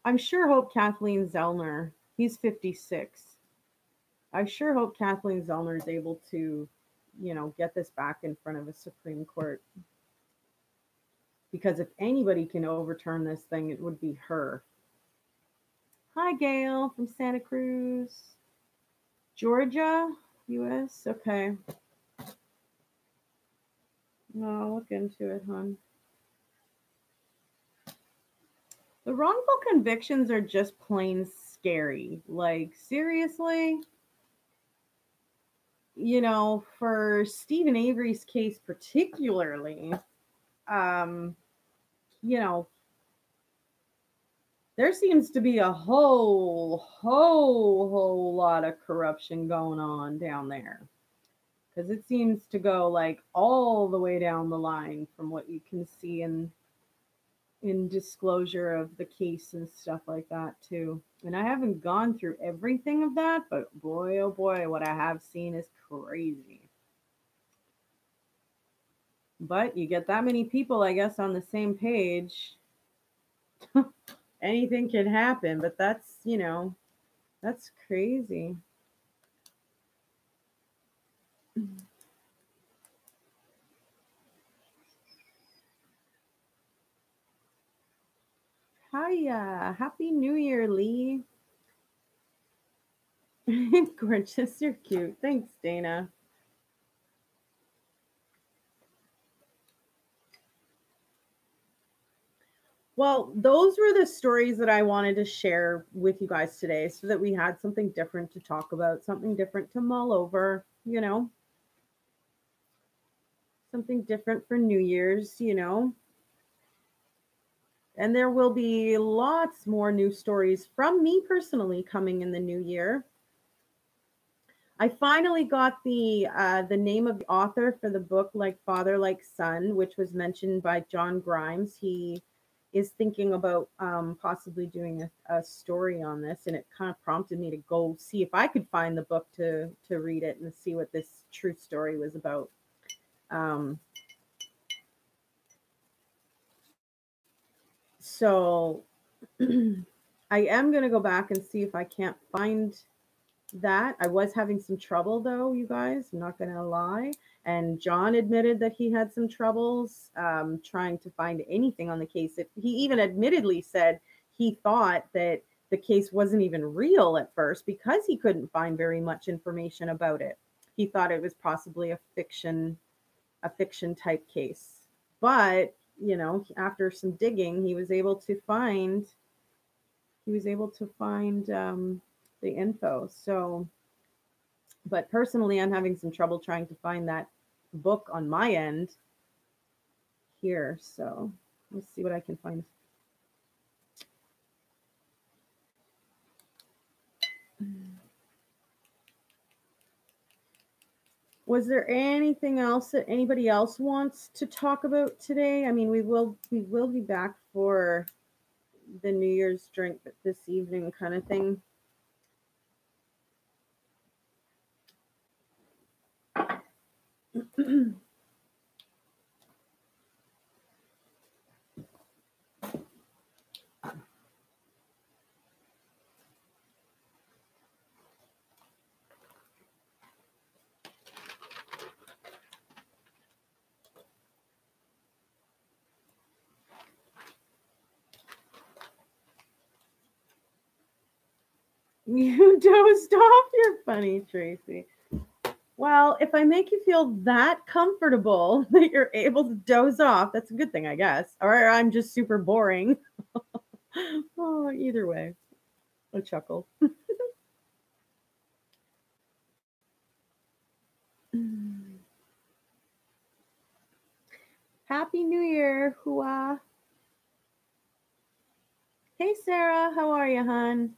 I'm sure hope Kathleen Zellner, he's 56. I sure hope Kathleen Zellner is able to, you know, get this back in front of a Supreme Court. Because if anybody can overturn this thing, it would be her. Hi, Gail from Santa Cruz, Georgia, U.S. Okay. No, I'll look into it, hon. The wrongful convictions are just plain scary. Like, seriously? You know, for Stephen Avery's case particularly, you know, there seems to be a whole lot of corruption going on down there. Because it seems to go like all the way down the line from what you can see in disclosure of the case and stuff like that too. And I haven't gone through everything of that, but boy, oh boy, what I have seen is crazy. But you get that many people, I guess, on the same page, anything can happen. But that's, you know, that's crazy. Hiya, Happy New Year, Lee. Gorgeous, you're cute. Thanks, Dana. Well, those were the stories that I wanted to share with you guys today so that we had something different to talk about, something different to mull over, you know, something different for New Year's, you know. And there will be lots more new stories from me personally coming in the new year. I finally got the name of the author for the book Like Father, Like Son, which was mentioned by John Grimes. He is thinking about possibly doing a story on this, and it kind of prompted me to go see if I could find the book to read it and see what this true story was about. So I am going to go back and see if I can't find that. I was having some trouble though, you guys, I'm not going to lie. And John admitted that he had some troubles trying to find anything on the case. He even admittedly said he thought that the case wasn't even real at first because he couldn't find very much information about it. He thought it was possibly a fiction type case. But, you know, after some digging, he was able to find the info. So, but personally, I'm having some trouble trying to find that book on my end here. So let's see what I can find. Was there anything else that anybody else wants to talk about today? I mean, we will be back for the New Year's drink this evening kind of thing. You dozed off? You're funny, Tracy. Well, if I make you feel that comfortable that you're able to doze off, that's a good thing, I guess. Or I'm just super boring. Oh, either way, a chuckle. Happy New Year, hooah. Hey, Sarah, how are you, hon?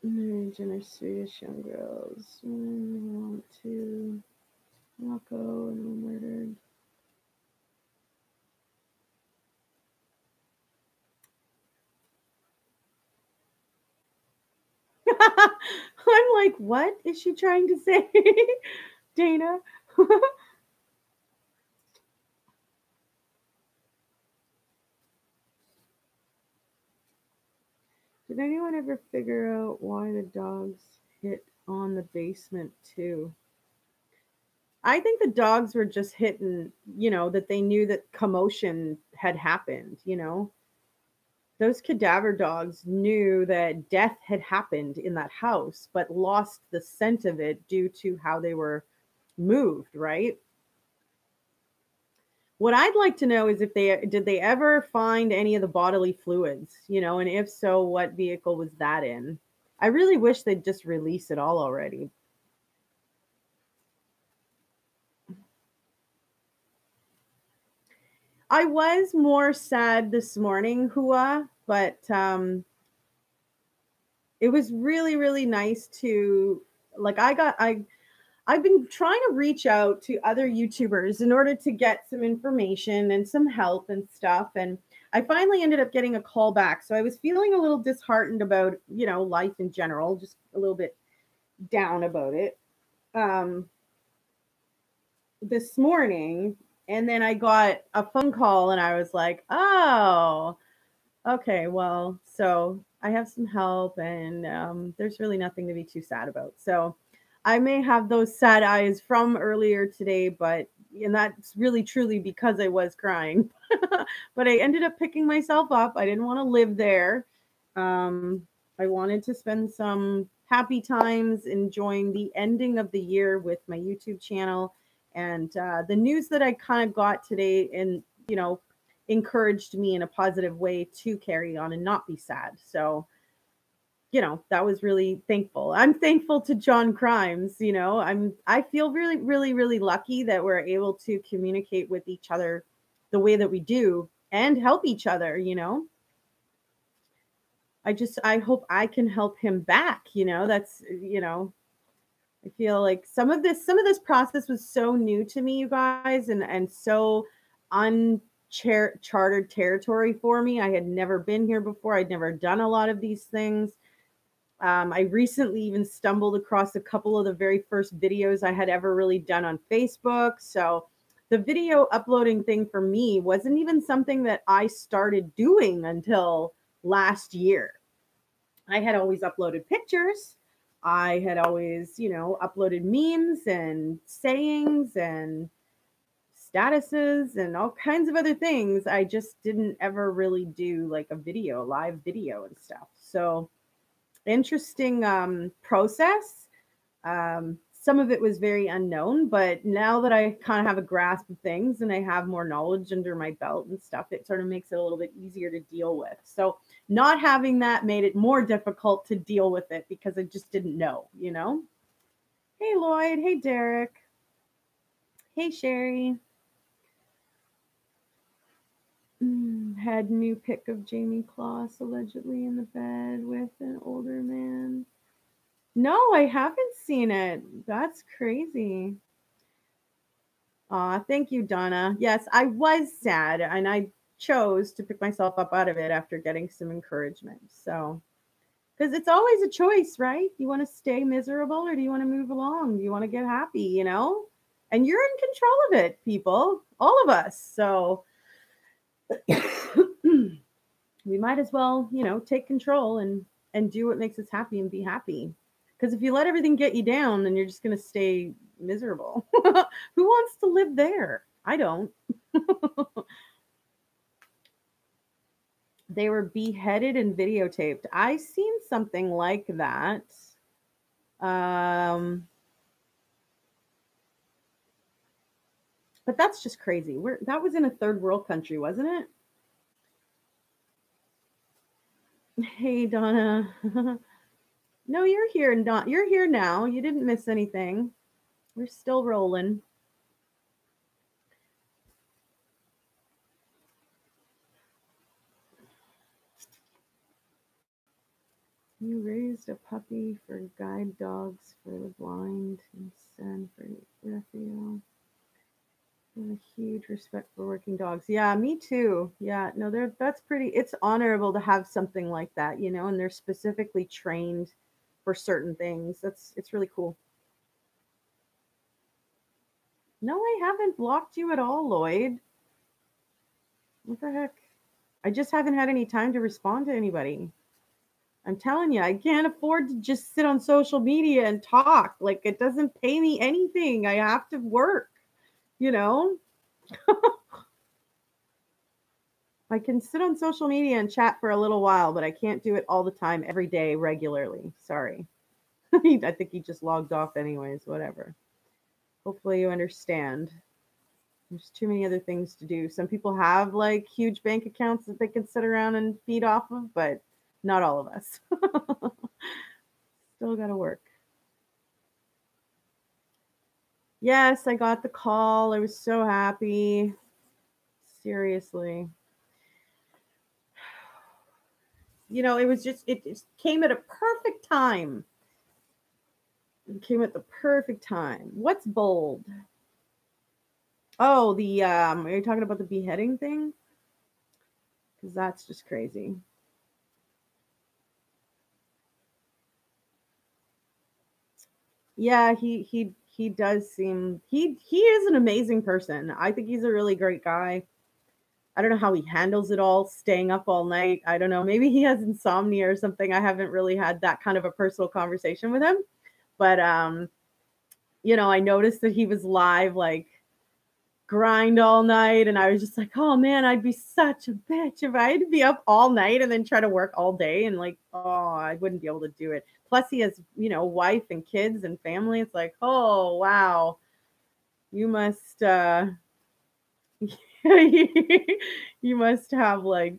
Jenner, Swedish young girls. Want to Morocco and were murdered. I'm like, what is she trying to say, Dana? Did anyone ever figure out why the dogs hit on the basement too? I think the dogs were just hitting, that they knew that commotion had happened, Those cadaver dogs knew that death had happened in that house, but lost the scent of it due to how they were moved, right? What I'd like to know is if they ever find any of the bodily fluids, and if so, what vehicle was that in? I really wish they'd just release it all already. I was more sad this morning, Hua, but it was really, really nice to like I've been trying to reach out to other YouTubers in order to get some information and some help and stuff. And I finally ended up getting a call back. So I was feeling a little disheartened about, life in general, just a little bit down about it. This morning, and then I got a phone call and I was like, oh, okay, well, so I have some help and there's really nothing to be too sad about. So I may have those sad eyes from earlier today, and that's really truly because I was crying. But I ended up picking myself up. I didn't want to live there. I wanted to spend some happy times enjoying the ending of the year with my YouTube channel. And the news that I kind of got today, and encouraged me in a positive way to carry on and not be sad. So, that was really thankful. I'm thankful to John Crimes. I feel really, really, really lucky that we're able to communicate with each other the way that we do and help each other. I hope I can help him back. That's I feel like some of this process was so new to me, you guys, and so uncharted territory for me. I had never been here before. I'd never done a lot of these things. I recently even stumbled across a couple of the very first videos I had ever really done on Facebook. So the video uploading thing for me wasn't even something that I started doing until last year. I had always uploaded pictures. I had always, uploaded memes and sayings and statuses and all kinds of other things. I just didn't ever really do like a live video and stuff. So interesting process. Some of it was very unknown, but now that I kind of have a grasp of things and I have more knowledge under my belt and stuff, it sort of makes it a little bit easier to deal with. So not having that made it more difficult to deal with it because I just didn't know. Hey, Lloyd. Hey, Derek. Hey, Sherry. Had new pic of Jamie Kloss allegedly in the bed with an older man. No, I haven't seen it. That's crazy. Aw, thank you, Donna. Yes, I was sad, and I chose to pick myself up out of it after getting some encouragement. So, Because it's always a choice, right? Do you want to stay miserable or do you want to move along? Do you want to get happy, you know? And you're in control of it, people, all of us. So we might as well, you know, take control and do what makes us happy and be happy. Because if you let everything get you down, then you're just going to stay miserable. Who wants to live there? I don't. They were beheaded and videotaped. I seen something like that. But that's just crazy. That was in a third world country, wasn't it? Hey, Donna. No, you're here, Don. You're here now. You didn't miss anything. We're still rolling. You raised a puppy for guide dogs for the blind and San for Raphael. And a huge respect for working dogs. Yeah, me too. Yeah, no, that's pretty. It's honorable to have something like that, you know, and they're specifically trained for certain things. It's really cool. No, I haven't blocked you at all, Lloyd. What the heck? I just haven't had any time to respond to anybody. I'm telling you, I can't afford to just sit on social media and talk. Like, it doesn't pay me anything. I have to work, you know? I can sit on social media and chat for a little while, but I can't do it all the time, every day, regularly. Sorry. I think he just logged off anyways, whatever. Hopefully you understand. There's too many other things to do. Some people have like huge bank accounts that they can sit around and feed off of, but not all of us. Still got to work. Yes, I got the call. I was so happy. Seriously. You know, it just came at a perfect time. It came at the perfect time. What's bold? Oh, are you talking about the beheading thing? Because that's just crazy. Yeah, he does seem he is an amazing person. I think he's a really great guy. I don't know how he handles it all, staying up all night. I don't know. Maybe he has insomnia or something. I haven't really had that kind of a personal conversation with him. But you know, I noticed that he was live like grind all night and I was just like, "Oh man, I'd be such a bitch if I had to be up all night and then try to work all day and like, oh, I wouldn't be able to do it." Plus he has, you know, wife and kids and family. It's like, "Oh, wow. You must you must have like,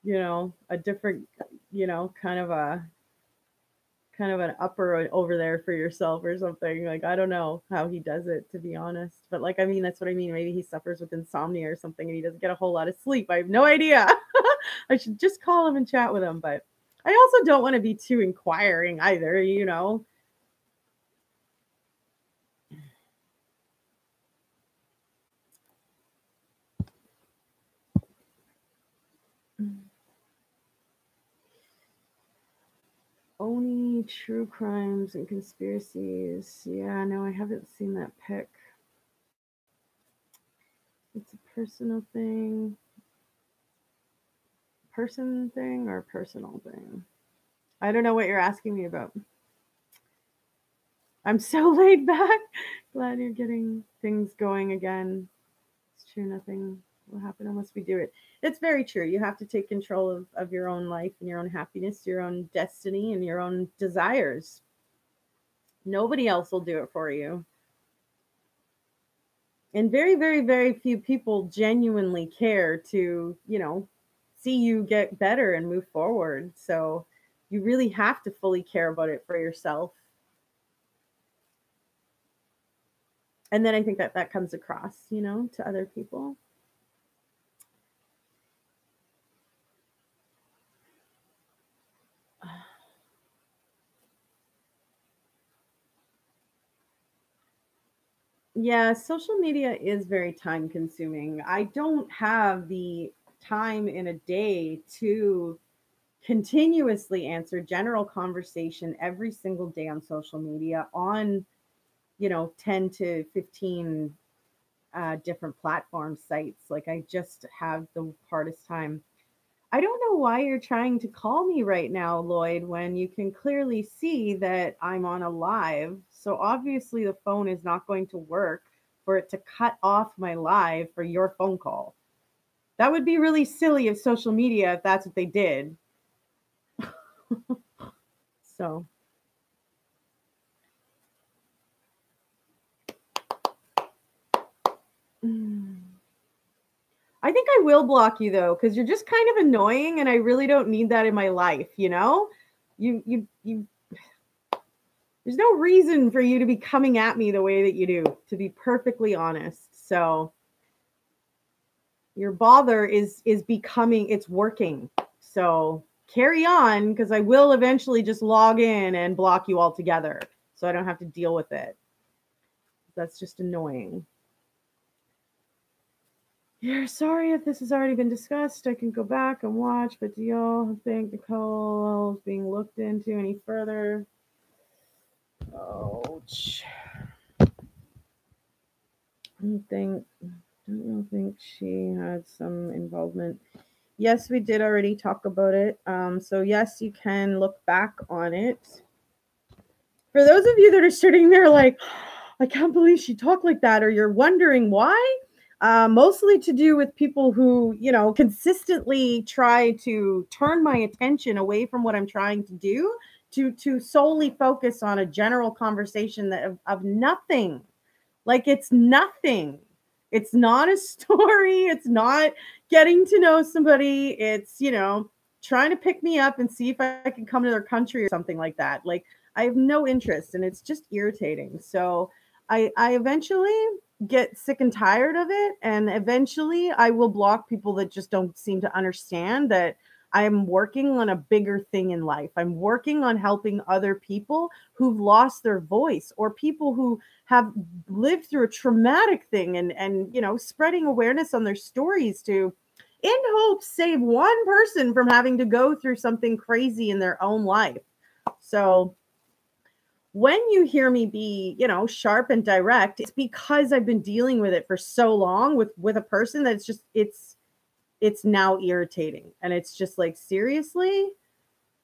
you know, a different, you know, kind of an upper over there for yourself or something." Like, I don't know how he does it, to be honest. But like, I mean, that's what I mean. Maybe he suffers with insomnia or something and he doesn't get a whole lot of sleep. I have no idea. I should just call him and chat with him. But I also don't want to be too inquiring either, you know. Only true crimes and conspiracies. Yeah, no, I haven't seen that pic. It's a personal thing. Person thing or personal thing? I don't know what you're asking me about. I'm so laid back. Glad you're getting things going again. It's true, nothing will happen unless we do it. It's very true. You have to take control of your own life and your own happiness, your own destiny, and your own desires. Nobody else will do it for you. And very, very, very few people genuinely care to, you know, see you get better and move forward. So you really have to fully care about it for yourself. And then I think that that comes across, you know, to other people. Yeah, social media is very time consuming. I don't have the time in a day to continuously answer general conversation every single day on social media on, 10 to 15 different platform sites. Like, I just have the hardest time. I don't know why you're trying to call me right now, Lloyd, when you can clearly see that I'm on a live. So obviously the phone is not going to work for it to cut off my live for your phone call. That would be really silly of social media if that's what they did. So I think I will block you though, because you're just kind of annoying and I really don't need that in my life, you know? You there's no reason for you to be coming at me the way that you do, to be perfectly honest. So your bother is becoming, it's working. So carry on, because I will eventually just log in and block you altogether so I don't have to deal with it. That's just annoying. Yeah, sorry if this has already been discussed. I can go back and watch, but do y'all think Nichol is being looked into any further? Ouch. I don't think she had some involvement. Yes, we did already talk about it. So yes, you can look back on it. For those of you that are sitting there like, I can't believe she talked like that, or you're wondering why, mostly to do with people who, consistently try to turn my attention away from what I'm trying to do to solely focus on a general conversation of nothing. Like, it's nothing. It's not a story. It's not getting to know somebody. It's, trying to pick me up and see if I can come to their country or something like that. Like, I have no interest and it's just irritating. So I eventually get sick and tired of it. And eventually I will block people that just don't seem to understand that I'm working on a bigger thing in life. I'm working on helping other people who've lost their voice, or people who have lived through a traumatic thing, and spreading awareness on their stories to, in hopes, save one person from having to go through something crazy in their own life. So when you hear me be, sharp and direct, it's because I've been dealing with it for so long with a person that's just, it's now irritating. And it's just like, seriously,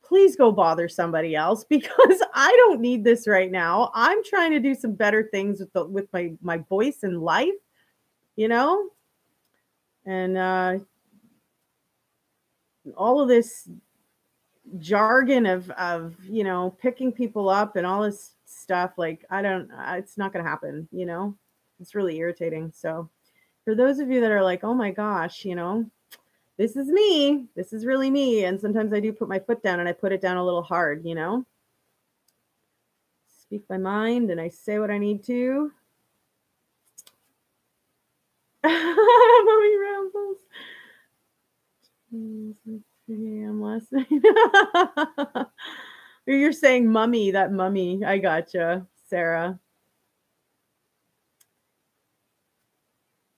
please go bother somebody else, because I don't need this right now. I'm trying to do some better things with my voice and life, and all of this jargon of picking people up and all this stuff. Like, it's not gonna happen. It's really irritating. So for those of you that are like, oh my gosh, this is me, this is really me, and sometimes I do put my foot down, and I put it down a little hard, speak my mind and I say what I need to. Mommy rambles. I'm listening. You're saying mummy, that mummy. I gotcha, Sarah.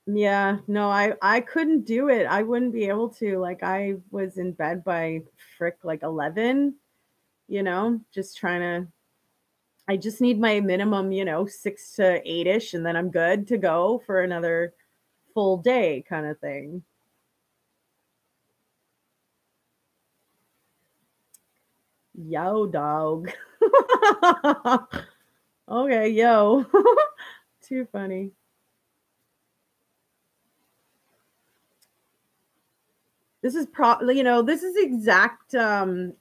Yeah, no, I couldn't do it. I wouldn't be able to. Like, I was in bed by frick like 11, just trying to, I just need my minimum, 6 to 8ish, and then I'm good to go for another full day kind of thing. Yo, dog. Okay, yo. Too funny. This is this is exact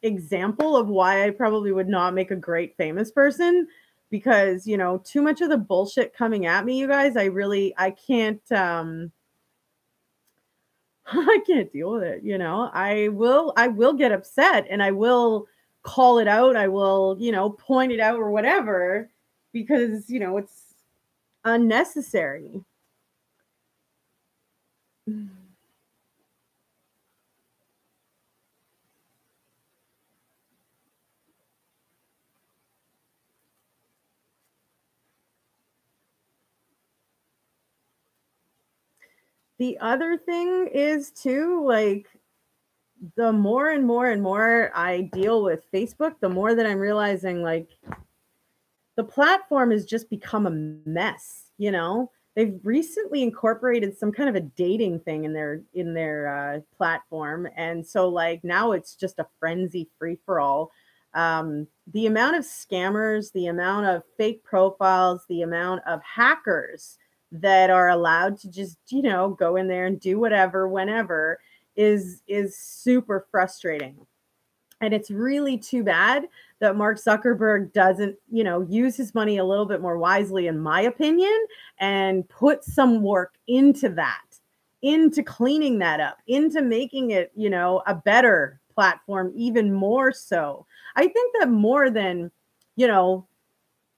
example of why I probably would not make a great famous person, because, too much of the bullshit coming at me, you guys, I can't I can't deal with it, I will get upset, and I will call it out. I will, point it out or whatever, because, it's unnecessary. The other thing is too, like, the more and more and more I deal with Facebook, the more that I'm realizing like the platform has just become a mess, you know? They've recently incorporated some kind of a dating thing in their platform, and so like now it's just a frenzy free for all. The amount of scammers, the amount of fake profiles, the amount of hackers that are allowed to just go in there and do whatever whenever is super frustrating. And it's really too bad that Mark Zuckerberg doesn't, use his money a little bit more wisely, in my opinion, and put some work into that, into cleaning that up, into making it, a better platform, even more so. I think that more than, you know,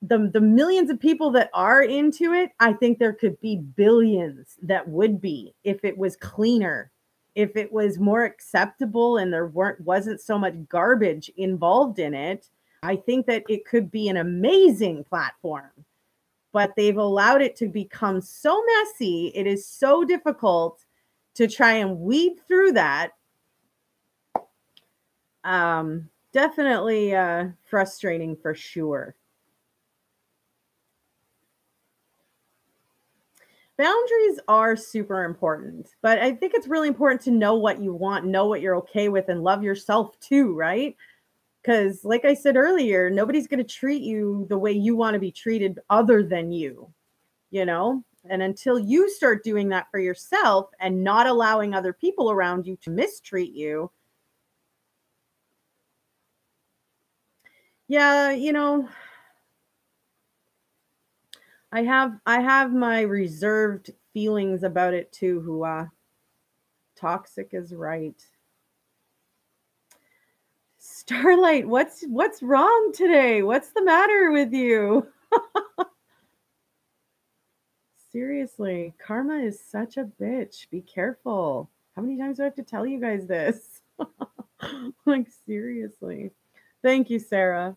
the millions of people that are into it, I think there could be billions that would be if it was cleaner, if it was more acceptable and there wasn't so much garbage involved in it. I think that it could be an amazing platform, but they've allowed it to become so messy. It is so difficult to try and weed through that. Definitely frustrating for sure. Boundaries are super important, but I think it's really important to know what you want, know what you're okay with, and love yourself too, right? Because, like I said earlier, nobody's going to treat you the way you want to be treated other than you, you know? And until you start doing that for yourself and not allowing other people around you to mistreat you, yeah, I have my reserved feelings about it too, who toxic is right. Starlight, what's wrong today? What's the matter with you? Seriously, karma is such a bitch. Be careful. How many times do I have to tell you guys this? Like, seriously. Thank you, Sarah.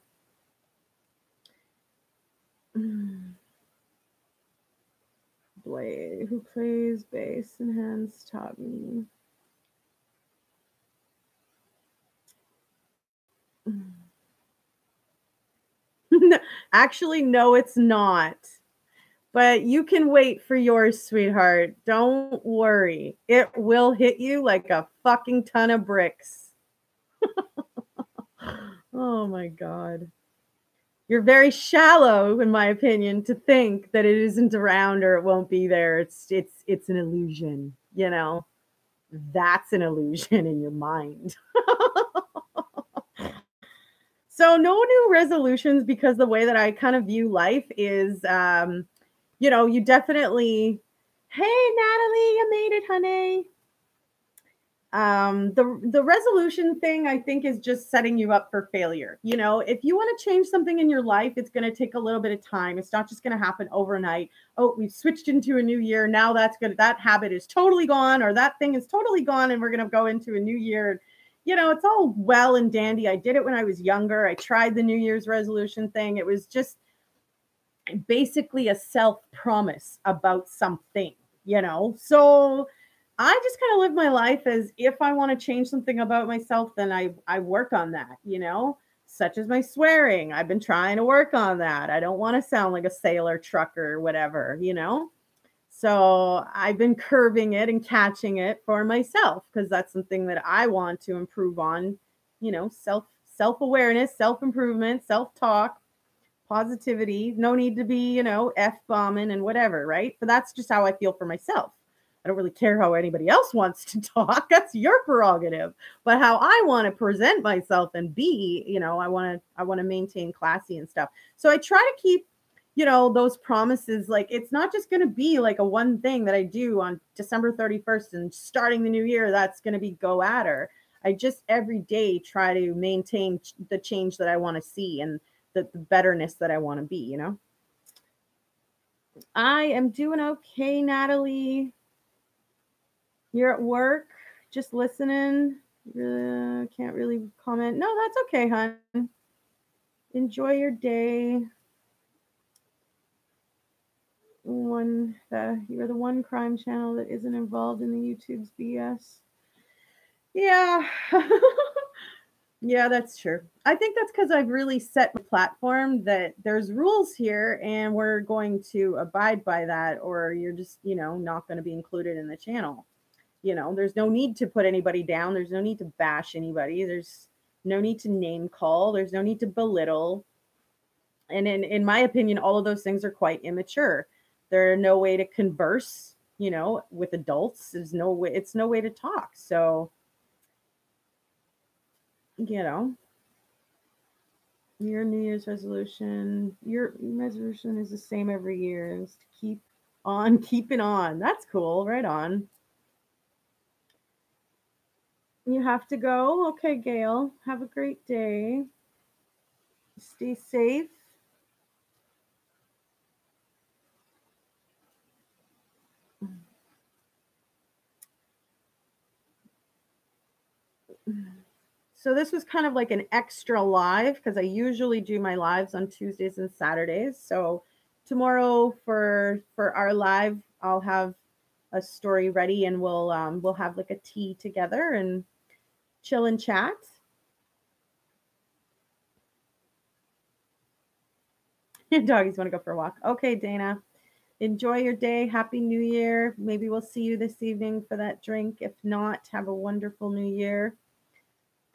Blade, who plays bass and hands, taught me. Actually, no, it's not. But you can wait for yours, sweetheart. Don't worry. It will hit you like a fucking ton of bricks. Oh my God. You're very shallow, in my opinion, to think that it isn't around or it won't be there. It's an illusion, you know. That's an illusion in your mind. So no new resolutions, because the way that I kind of view life is you definitely, hey Natalie, you made it, honey. The resolution thing, I think, is just setting you up for failure. If you want to change something in your life, it's going to take a little bit of time. It's not just going to happen overnight. Oh, we've switched into a new year, now that habit is totally gone, or that thing is totally gone, and we're going to go into a new year. It's all well and dandy. I did it when I was younger. I tried the New Year's resolution thing. It was just basically a self promise about something. So I just kind of live my life as, if I want to change something about myself, then I work on that, such as my swearing. I've been trying to work on that. I don't want to sound like a sailor, trucker, whatever. So I've been curving it and catching it for myself, because that's something that I want to improve on, self-awareness, self-improvement, self-talk, positivity. No need to be, F-bombing and whatever, right? But that's just how I feel for myself. I don't really care how anybody else wants to talk. That's your prerogative. But how I want to present myself and be, I want to maintain classy and stuff. So I try to keep, those promises. Like, it's not just going to be like a one thing that I do on December 31st and starting the new year, that's going to be go at her. I just every day try to maintain the change that I want to see, and the betterness that I want to be. I am doing okay, Natalie. You're at work, just listening. Can't really comment. No, that's okay, hon. Enjoy your day. You're the one crime channel that isn't involved in the YouTube's BS. Yeah. Yeah, that's true. I think that's because I've really set my platform that there's rules here and we're going to abide by that, or you're just, not going to be included in the channel. There's no need to put anybody down. There's no need to bash anybody. There's no need to name call. There's no need to belittle. And in my opinion, all of those things are quite immature. There are no way to converse, with adults. There's no way, it's no way to talk. So, you know, your New Year's resolution, your resolution is the same every year. Is to keep on keeping on. That's cool. Right on. You have to go. Okay, Gail. Have a great day. Stay safe. So this was kind of like an extra live because I usually do my lives on Tuesdays and Saturdays. So tomorrow for our live, I'll have a story ready and we'll have like a tea together and chill and chat. Doggies want to go for a walk. Okay, Dana. Enjoy your day. Happy New Year. Maybe we'll see you this evening for that drink. If not, have a wonderful New Year.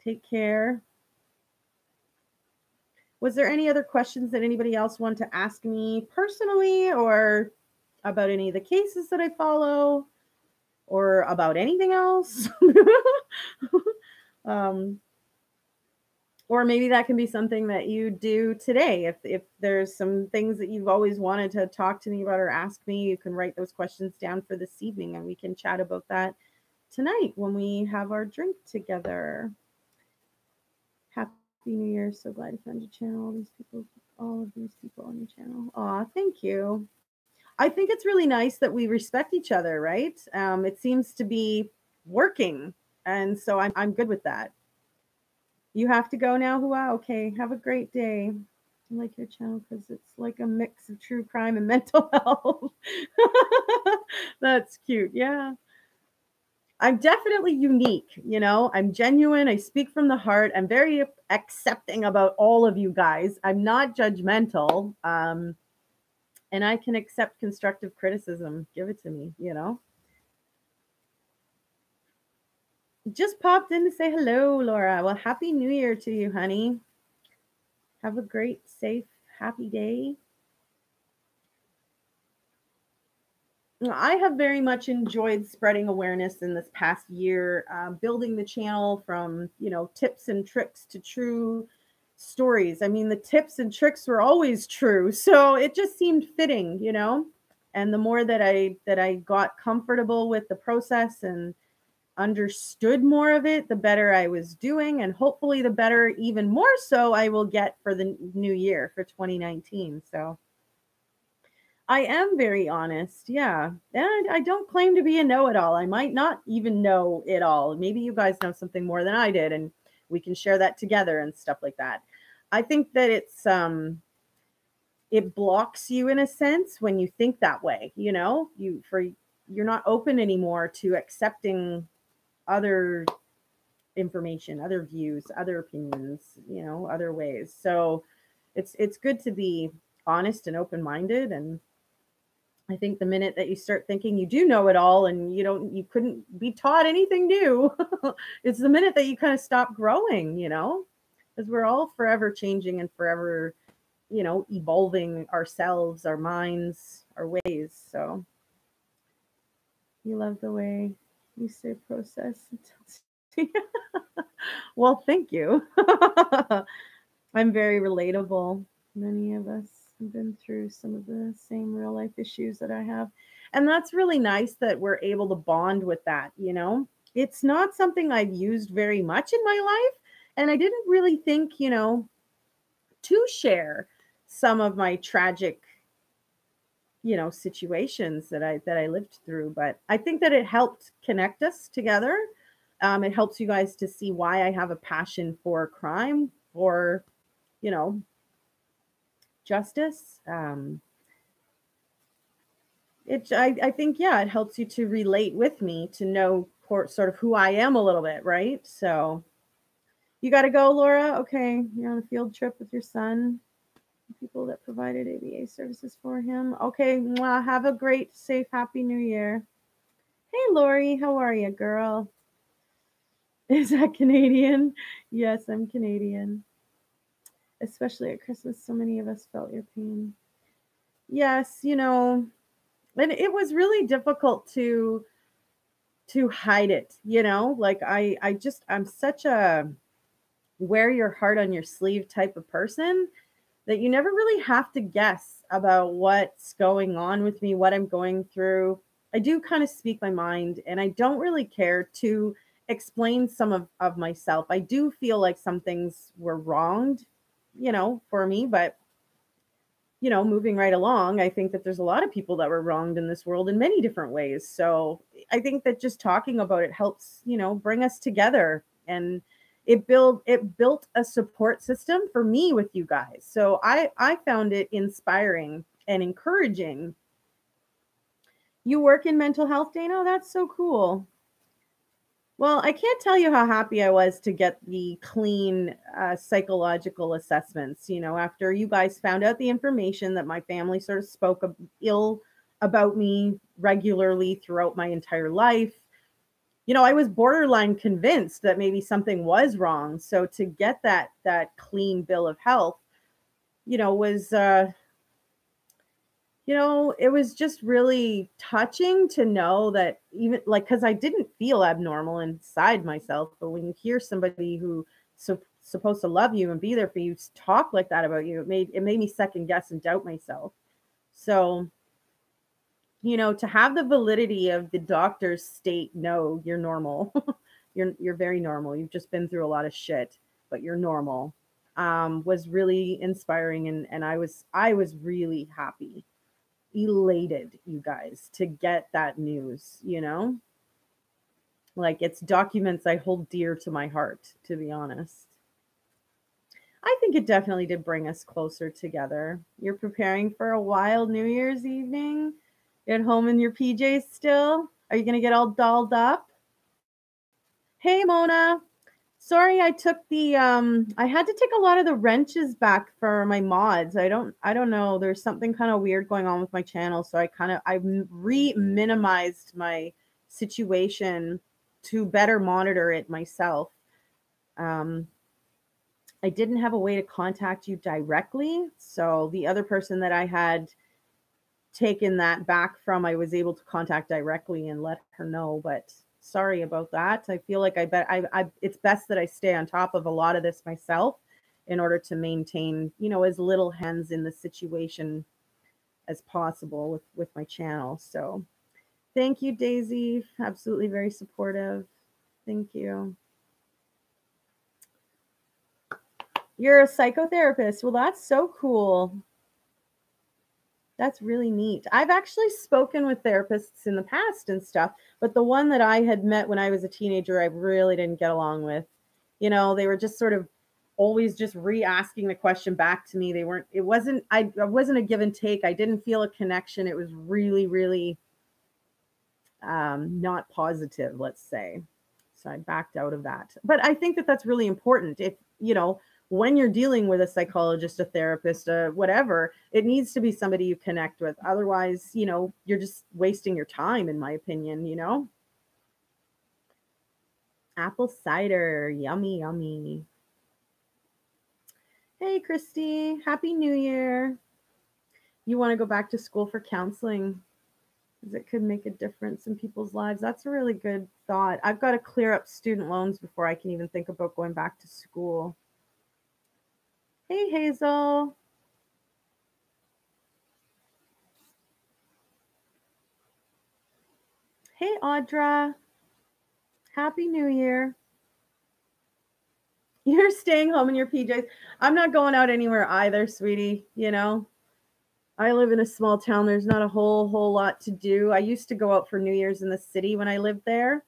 Take care. Was there any other questions that anybody else wanted to ask me personally or about any of the cases that I follow or about anything else? Or maybe that can be something that you do today. If there's some things that you've always wanted to talk to me about or ask me, you can write those questions down for this evening and we can chat about that tonight when we have our drink together. Happy New Year. So glad you found your channel. All of these people on your channel. Aw, thank you. I think it's really nice that we respect each other, right? It seems to be working. And so I'm good with that. You have to go now, Hua? Okay, have a great day. I like your channel because it's like a mix of true crime and mental health. That's cute. Yeah. I'm definitely unique, I'm genuine. I speak from the heart. I'm very accepting about all of you guys. I'm not judgmental. And I can accept constructive criticism. Give it to me, Just popped in to say hello, Laura. Well, happy New Year to you, honey. Have a great, safe, happy day. I have very much enjoyed spreading awareness in this past year, building the channel from, tips and tricks to true stories. I mean, the tips and tricks were always true. So it just seemed fitting, and the more that I got comfortable with the process and understood more of it, the better I was doing. And hopefully the better, even more so, I will get for the new year for 2019. So I am very honest. Yeah. And I don't claim to be a know-it-all. I might not even know it all. Maybe you guys know something more than I did and we can share that together and stuff like that. I think that it blocks you in a sense when you think that way, you're not open anymore to accepting other information, other views, other opinions, other ways. So it's good to be honest and open-minded. And I think the minute that you start thinking you do know it all and you couldn't be taught anything new, it's the minute that you kind of stop growing, because we're all forever changing and forever, evolving ourselves, our minds, our ways. So you love the way you say process. Well, thank you. I'm very relatable. Many of us have been through some of the same real life issues that I have. And that's really nice that we're able to bond with that, It's not something I've used very much in my life. And I didn't really think, to share some of my tragic, situations that I lived through. But I think that it helped connect us together. It helps you guys to see why I have a passion for crime, for, justice. I think, yeah, it helps you to relate with me, to know support sort of who I am a little bit, right? So you got to go, Laura. Okay, you're on a field trip with your son. People that provided ABA services for him. Okay, mwah, have a great, safe, happy New Year. Hey, Lori, how are you, girl? Is that Canadian? Yes, I'm Canadian. Especially at Christmas, so many of us felt your pain. Yes, and it was really difficult to hide it, like I'm such a wear your heart on your sleeve type of person that you never really have to guess about what's going on with me, what I'm going through. I do kind of speak my mind, and I don't really care to explain some of myself. I do feel like some things were wronged, for me, but moving right along, I think that there's a lot of people that were wronged in this world in many different ways. So I think that just talking about it helps, bring us together, and it built a support system for me with you guys. So I found it inspiring and encouraging. You work in mental health, Dana? That's so cool. Well, I can't tell you how happy I was to get the clean psychological assessments. After you guys found out the information that my family sort of spoke ill about me regularly throughout my entire life, I was borderline convinced that maybe something was wrong. So to get that clean bill of health, was it was just really touching to know that, even like, because I didn't feel abnormal inside myself, but when you hear somebody who supposed to love you and be there for you talk like that about you, it made me second guess and doubt myself. So, to have the validity of the doctor's state, no, you're normal. you're very normal. You've just been through a lot of shit, but you're normal. Was really inspiring, and I was really happy, elated, you guys, to get that news. Like, it's documents I hold dear to my heart, to be honest. I think it definitely did bring us closer together. You're preparing for a wild New Year's evening? You're at home in your PJs still? Are you going to get all dolled up? Hey, Mona. Sorry, I took the I had to take a lot of the wrenches back for my mods. I don't know. There's something kind of weird going on with my channel, so I minimized my situation to better monitor it myself. I didn't have a way to contact you directly, so the other person that I had taken that back from, I was able to contact directly and let her know, but sorry about that. I feel like it's best that I stay on top of a lot of this myself in order to maintain, as little hands in the situation as possible with my channel. So thank you, Daisy. Absolutely very supportive. Thank you. You're a psychotherapist. Well, that's so cool. That's really neat. I've actually spoken with therapists in the past and stuff, but the one that I had met when I was a teenager, I really didn't get along with. They were just sort of always just re-asking the question back to me. It wasn't a give and take. I didn't feel a connection. It was really, really not positive, let's say. So I backed out of that. But I think that that's really important. If, when you're dealing with a psychologist, a therapist, whatever, it needs to be somebody you connect with. Otherwise, you're just wasting your time, in my opinion, Apple cider, yummy, yummy. Hey, Christy, Happy New Year. You want to go back to school for counseling because it could make a difference in people's lives. That's a really good thought. I've got to clear up student loans before I can even think about going back to school. Hey, Hazel. Hey, Audra. Happy New Year. You're staying home in your PJs. I'm not going out anywhere either, sweetie. I live in a small town. There's not a whole lot to do. I used to go out for New Year's in the city when I lived there.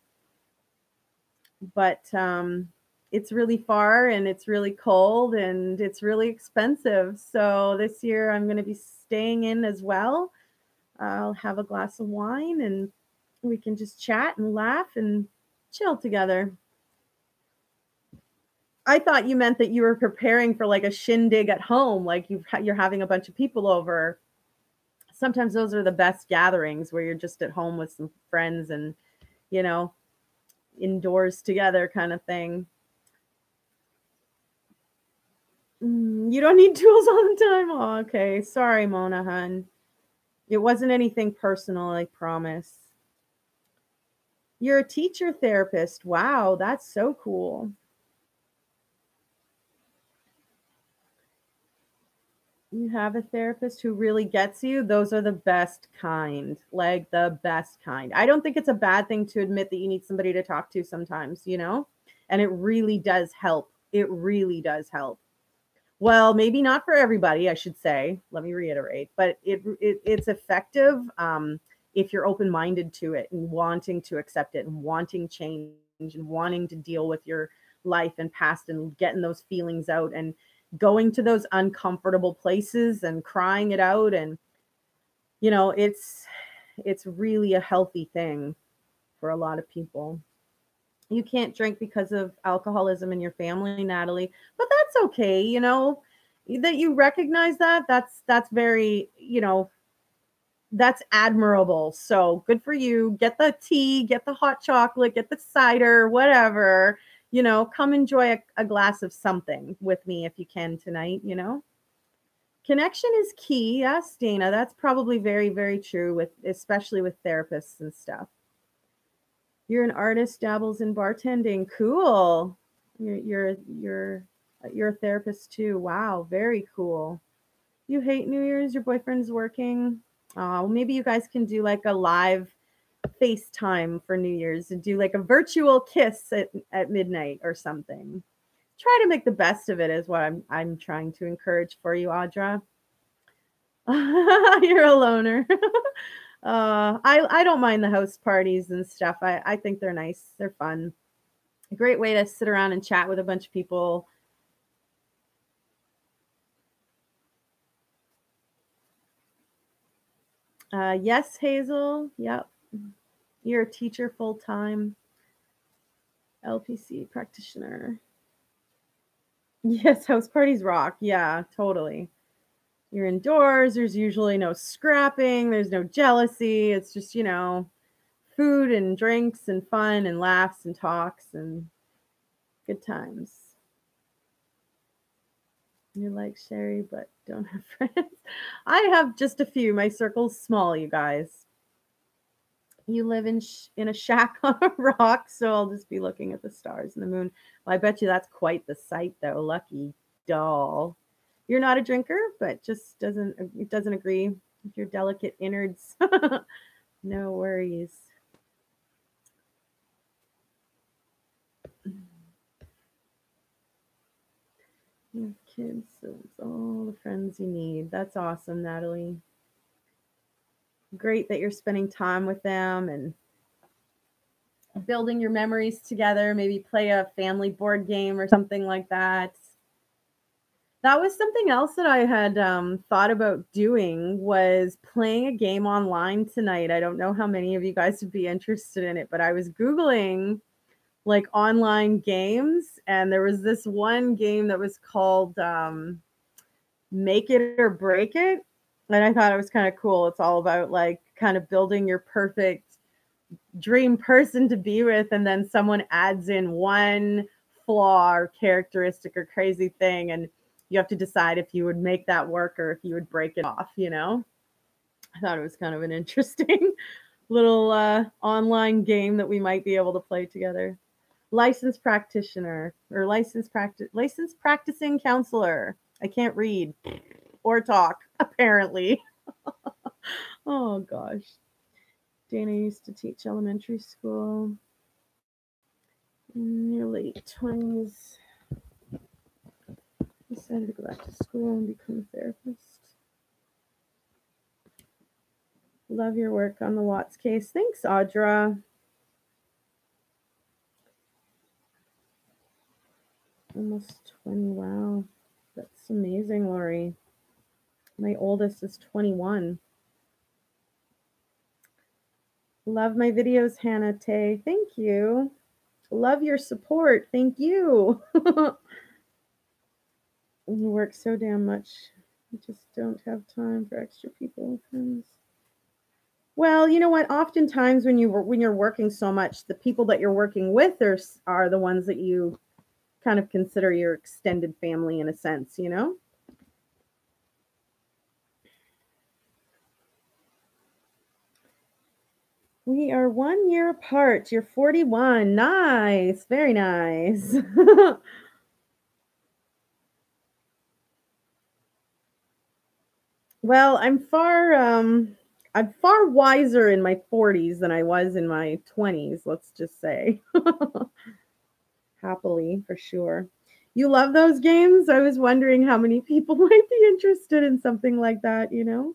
But it's really far, and it's really cold, and it's really expensive. So this year I'm going to be staying in as well. I'll have a glass of wine, and we can just chat and laugh and chill together. I thought you meant that you were preparing for like a shindig at home, like you're having a bunch of people over. Sometimes those are the best gatherings where you're just at home with some friends and, you know, indoors together kind of thing. You don't need tools all the time. Oh, okay. Sorry, Mona hun. It wasn't anything personal, I promise. You're a teacher therapist. Wow, that's so cool. You have a therapist who really gets you. Those are the best kind, like the best kind. I don't think it's a bad thing to admit that you need somebody to talk to sometimes, you know? And it really does help. It really does help. Well, maybe not for everybody, I should say. Let me reiterate, but it's effective if you're open-minded to it and wanting to accept it and wanting change and wanting to deal with your life and past and getting those feelings out and going to those uncomfortable places and crying it out. And you know, it's really a healthy thing for a lot of people. You can't drink because of alcoholism in your family, Natalie, but that's okay. You know, that you recognize that, that's very, you know, that's admirable. So good for you. Get the tea, get the hot chocolate, get the cider, whatever, you know, come enjoy a glass of something with me if you can tonight, you know. Connection is key. Yes, Dana, that's probably very, very true with, especially with therapists and stuff. You're an artist, dabbles in bartending. Cool. You're a therapist too. Wow, very cool. You hate New Year's? Your boyfriend's working? Oh, maybe you guys can do like a live FaceTime for New Year's and do like a virtual kiss at midnight or something. Try to make the best of it is what I'm trying to encourage for you, Audra. You're a loner. I don't mind the house parties and stuff. I think they're nice. They're fun. A great way to sit around and chat with a bunch of people. Yes, Hazel. Yep. You're a teacher full time. LPC practitioner. Yes, house parties rock. Yeah, totally. You're indoors. There's usually no scrapping. There's no jealousy. It's just, you know, food and drinks and fun and laughs and talks and good times. You like Sherry, but don't have friends. I have just a few. My circle's small, you guys. You live in a shack on a rock, so I'll just be looking at the stars and the moon. Well, I bet you that's quite the sight, though. Lucky doll. You're not a drinker, but just doesn't agree with your delicate innards. No worries. You have kids, so it's all the friends you need. That's awesome, Natalie. Great that you're spending time with them and building your memories together. Maybe play a family board game or something like that. That was something else that I had thought about doing, was playing a game online tonight. I don't know how many of you guys would be interested in it, but I was Googling like online games, and there was this one game that was called Make It or Break It. And I thought it was kind of cool. It's all about like kind of building your perfect dream person to be with, and then someone adds in one flaw or characteristic or crazy thing, and you have to decide if you would make that work or if you would break it off, you know? I thought it was kind of an interesting little online game that we might be able to play together. Licensed practitioner or licensed practicing counselor. I can't read or talk, apparently. Oh gosh. Dana used to teach elementary school. In your late 20s, decided to go back to school and become a therapist. Love your work on the Watts case. Thanks, Audra. Almost 20. Wow. That's amazing, Lori. My oldest is 21. Love my videos, Hannah Tay. Thank you. Love your support. Thank you. You work so damn much. You just don't have time for extra people and friends. Well, you know what? Oftentimes when you're working so much, the people that you're working with are the ones that you kind of consider your extended family in a sense, you know? We are 1 year apart. You're 41. Nice. Very nice. Well, I'm far wiser in my 40s than I was in my 20s, let's just say. Happily, for sure. You love those games? I was wondering how many people might be interested in something like that, you know?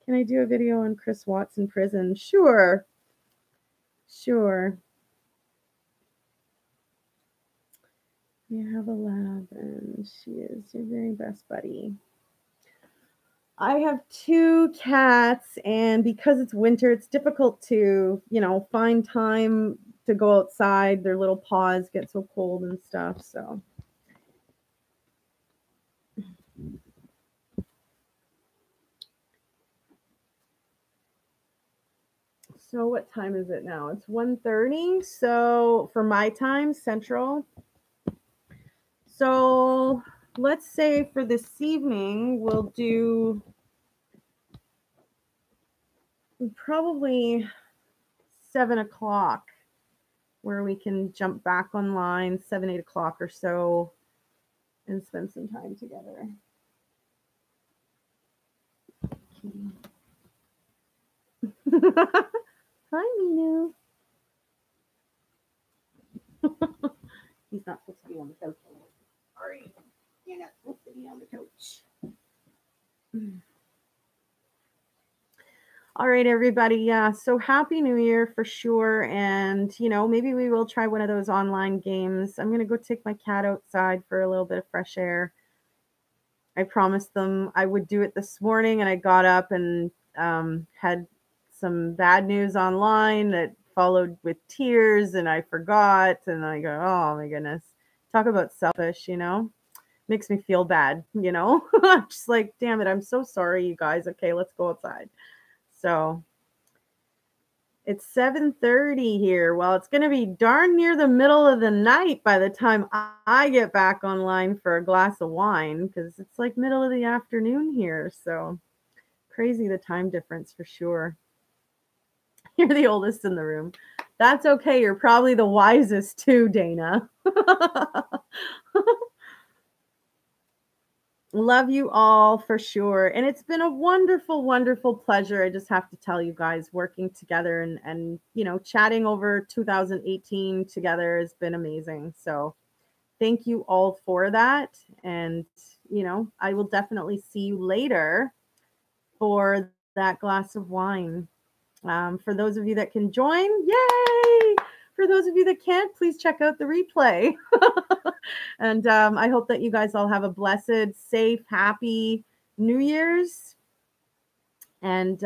Can I do a video on Chris Watts in prison? Sure. Sure. You have a lab, and she is your very best buddy. I have 2 cats, and because it's winter, it's difficult to, find time to go outside. Their little paws get so cold and stuff, so. So what time is it now? It's 1:30. So for my time, Central. So let's say for this evening, we'll do probably 7 o'clock, where we can jump back online, 7, 8 o'clock or so, and spend some time together. Hi, Minu. He's not supposed to be on the couch. Sorry, you're not supposed to be on the couch. All right, everybody. Yeah, so Happy New Year for sure. And, maybe we will try one of those online games. I'm going to go take my cat outside for a little bit of fresh air. I promised them I would do it this morning, and I got up and had some bad news online that followed with tears, and I forgot. And I go, oh my goodness. Talk about selfish, makes me feel bad, just like, damn it, I'm so sorry, you guys. Okay, let's go outside. So it's 7:30 here. Well, it's going to be darn near the middle of the night by the time I get back online for a glass of wine, because it's like middle of the afternoon here. So crazy, the time difference for sure. You're the oldest in the room. That's okay. You're probably the wisest too, Dana. Love you all for sure. And it's been a wonderful, wonderful pleasure. I just have to tell you guys, working together and chatting over 2018 together has been amazing. So thank you all for that. And, I will definitely see you later for that glass of wine. For those of you that can join, yay! For those of you that can't, please check out the replay. And I hope that you guys all have a blessed, safe, happy New Year's. And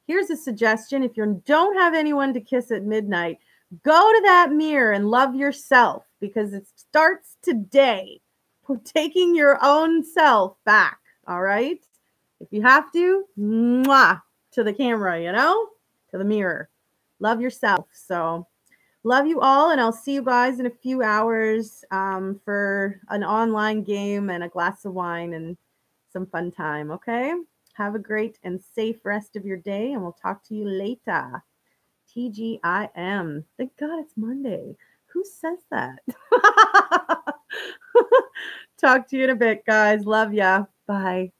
here's a suggestion. If you don't have anyone to kiss at midnight, go to that mirror and love yourself, because it starts today. Taking your own self back, all right? If you have to, mwah, to the camera, to the mirror. Love yourself. So love you all, and I'll see you guys in a few hours for an online game and a glass of wine and some fun time, okay? Have a great and safe rest of your day, and we'll talk to you later. TGIM. Thank God it's Monday. Who says that? Talk to you in a bit, guys. Love ya. Bye.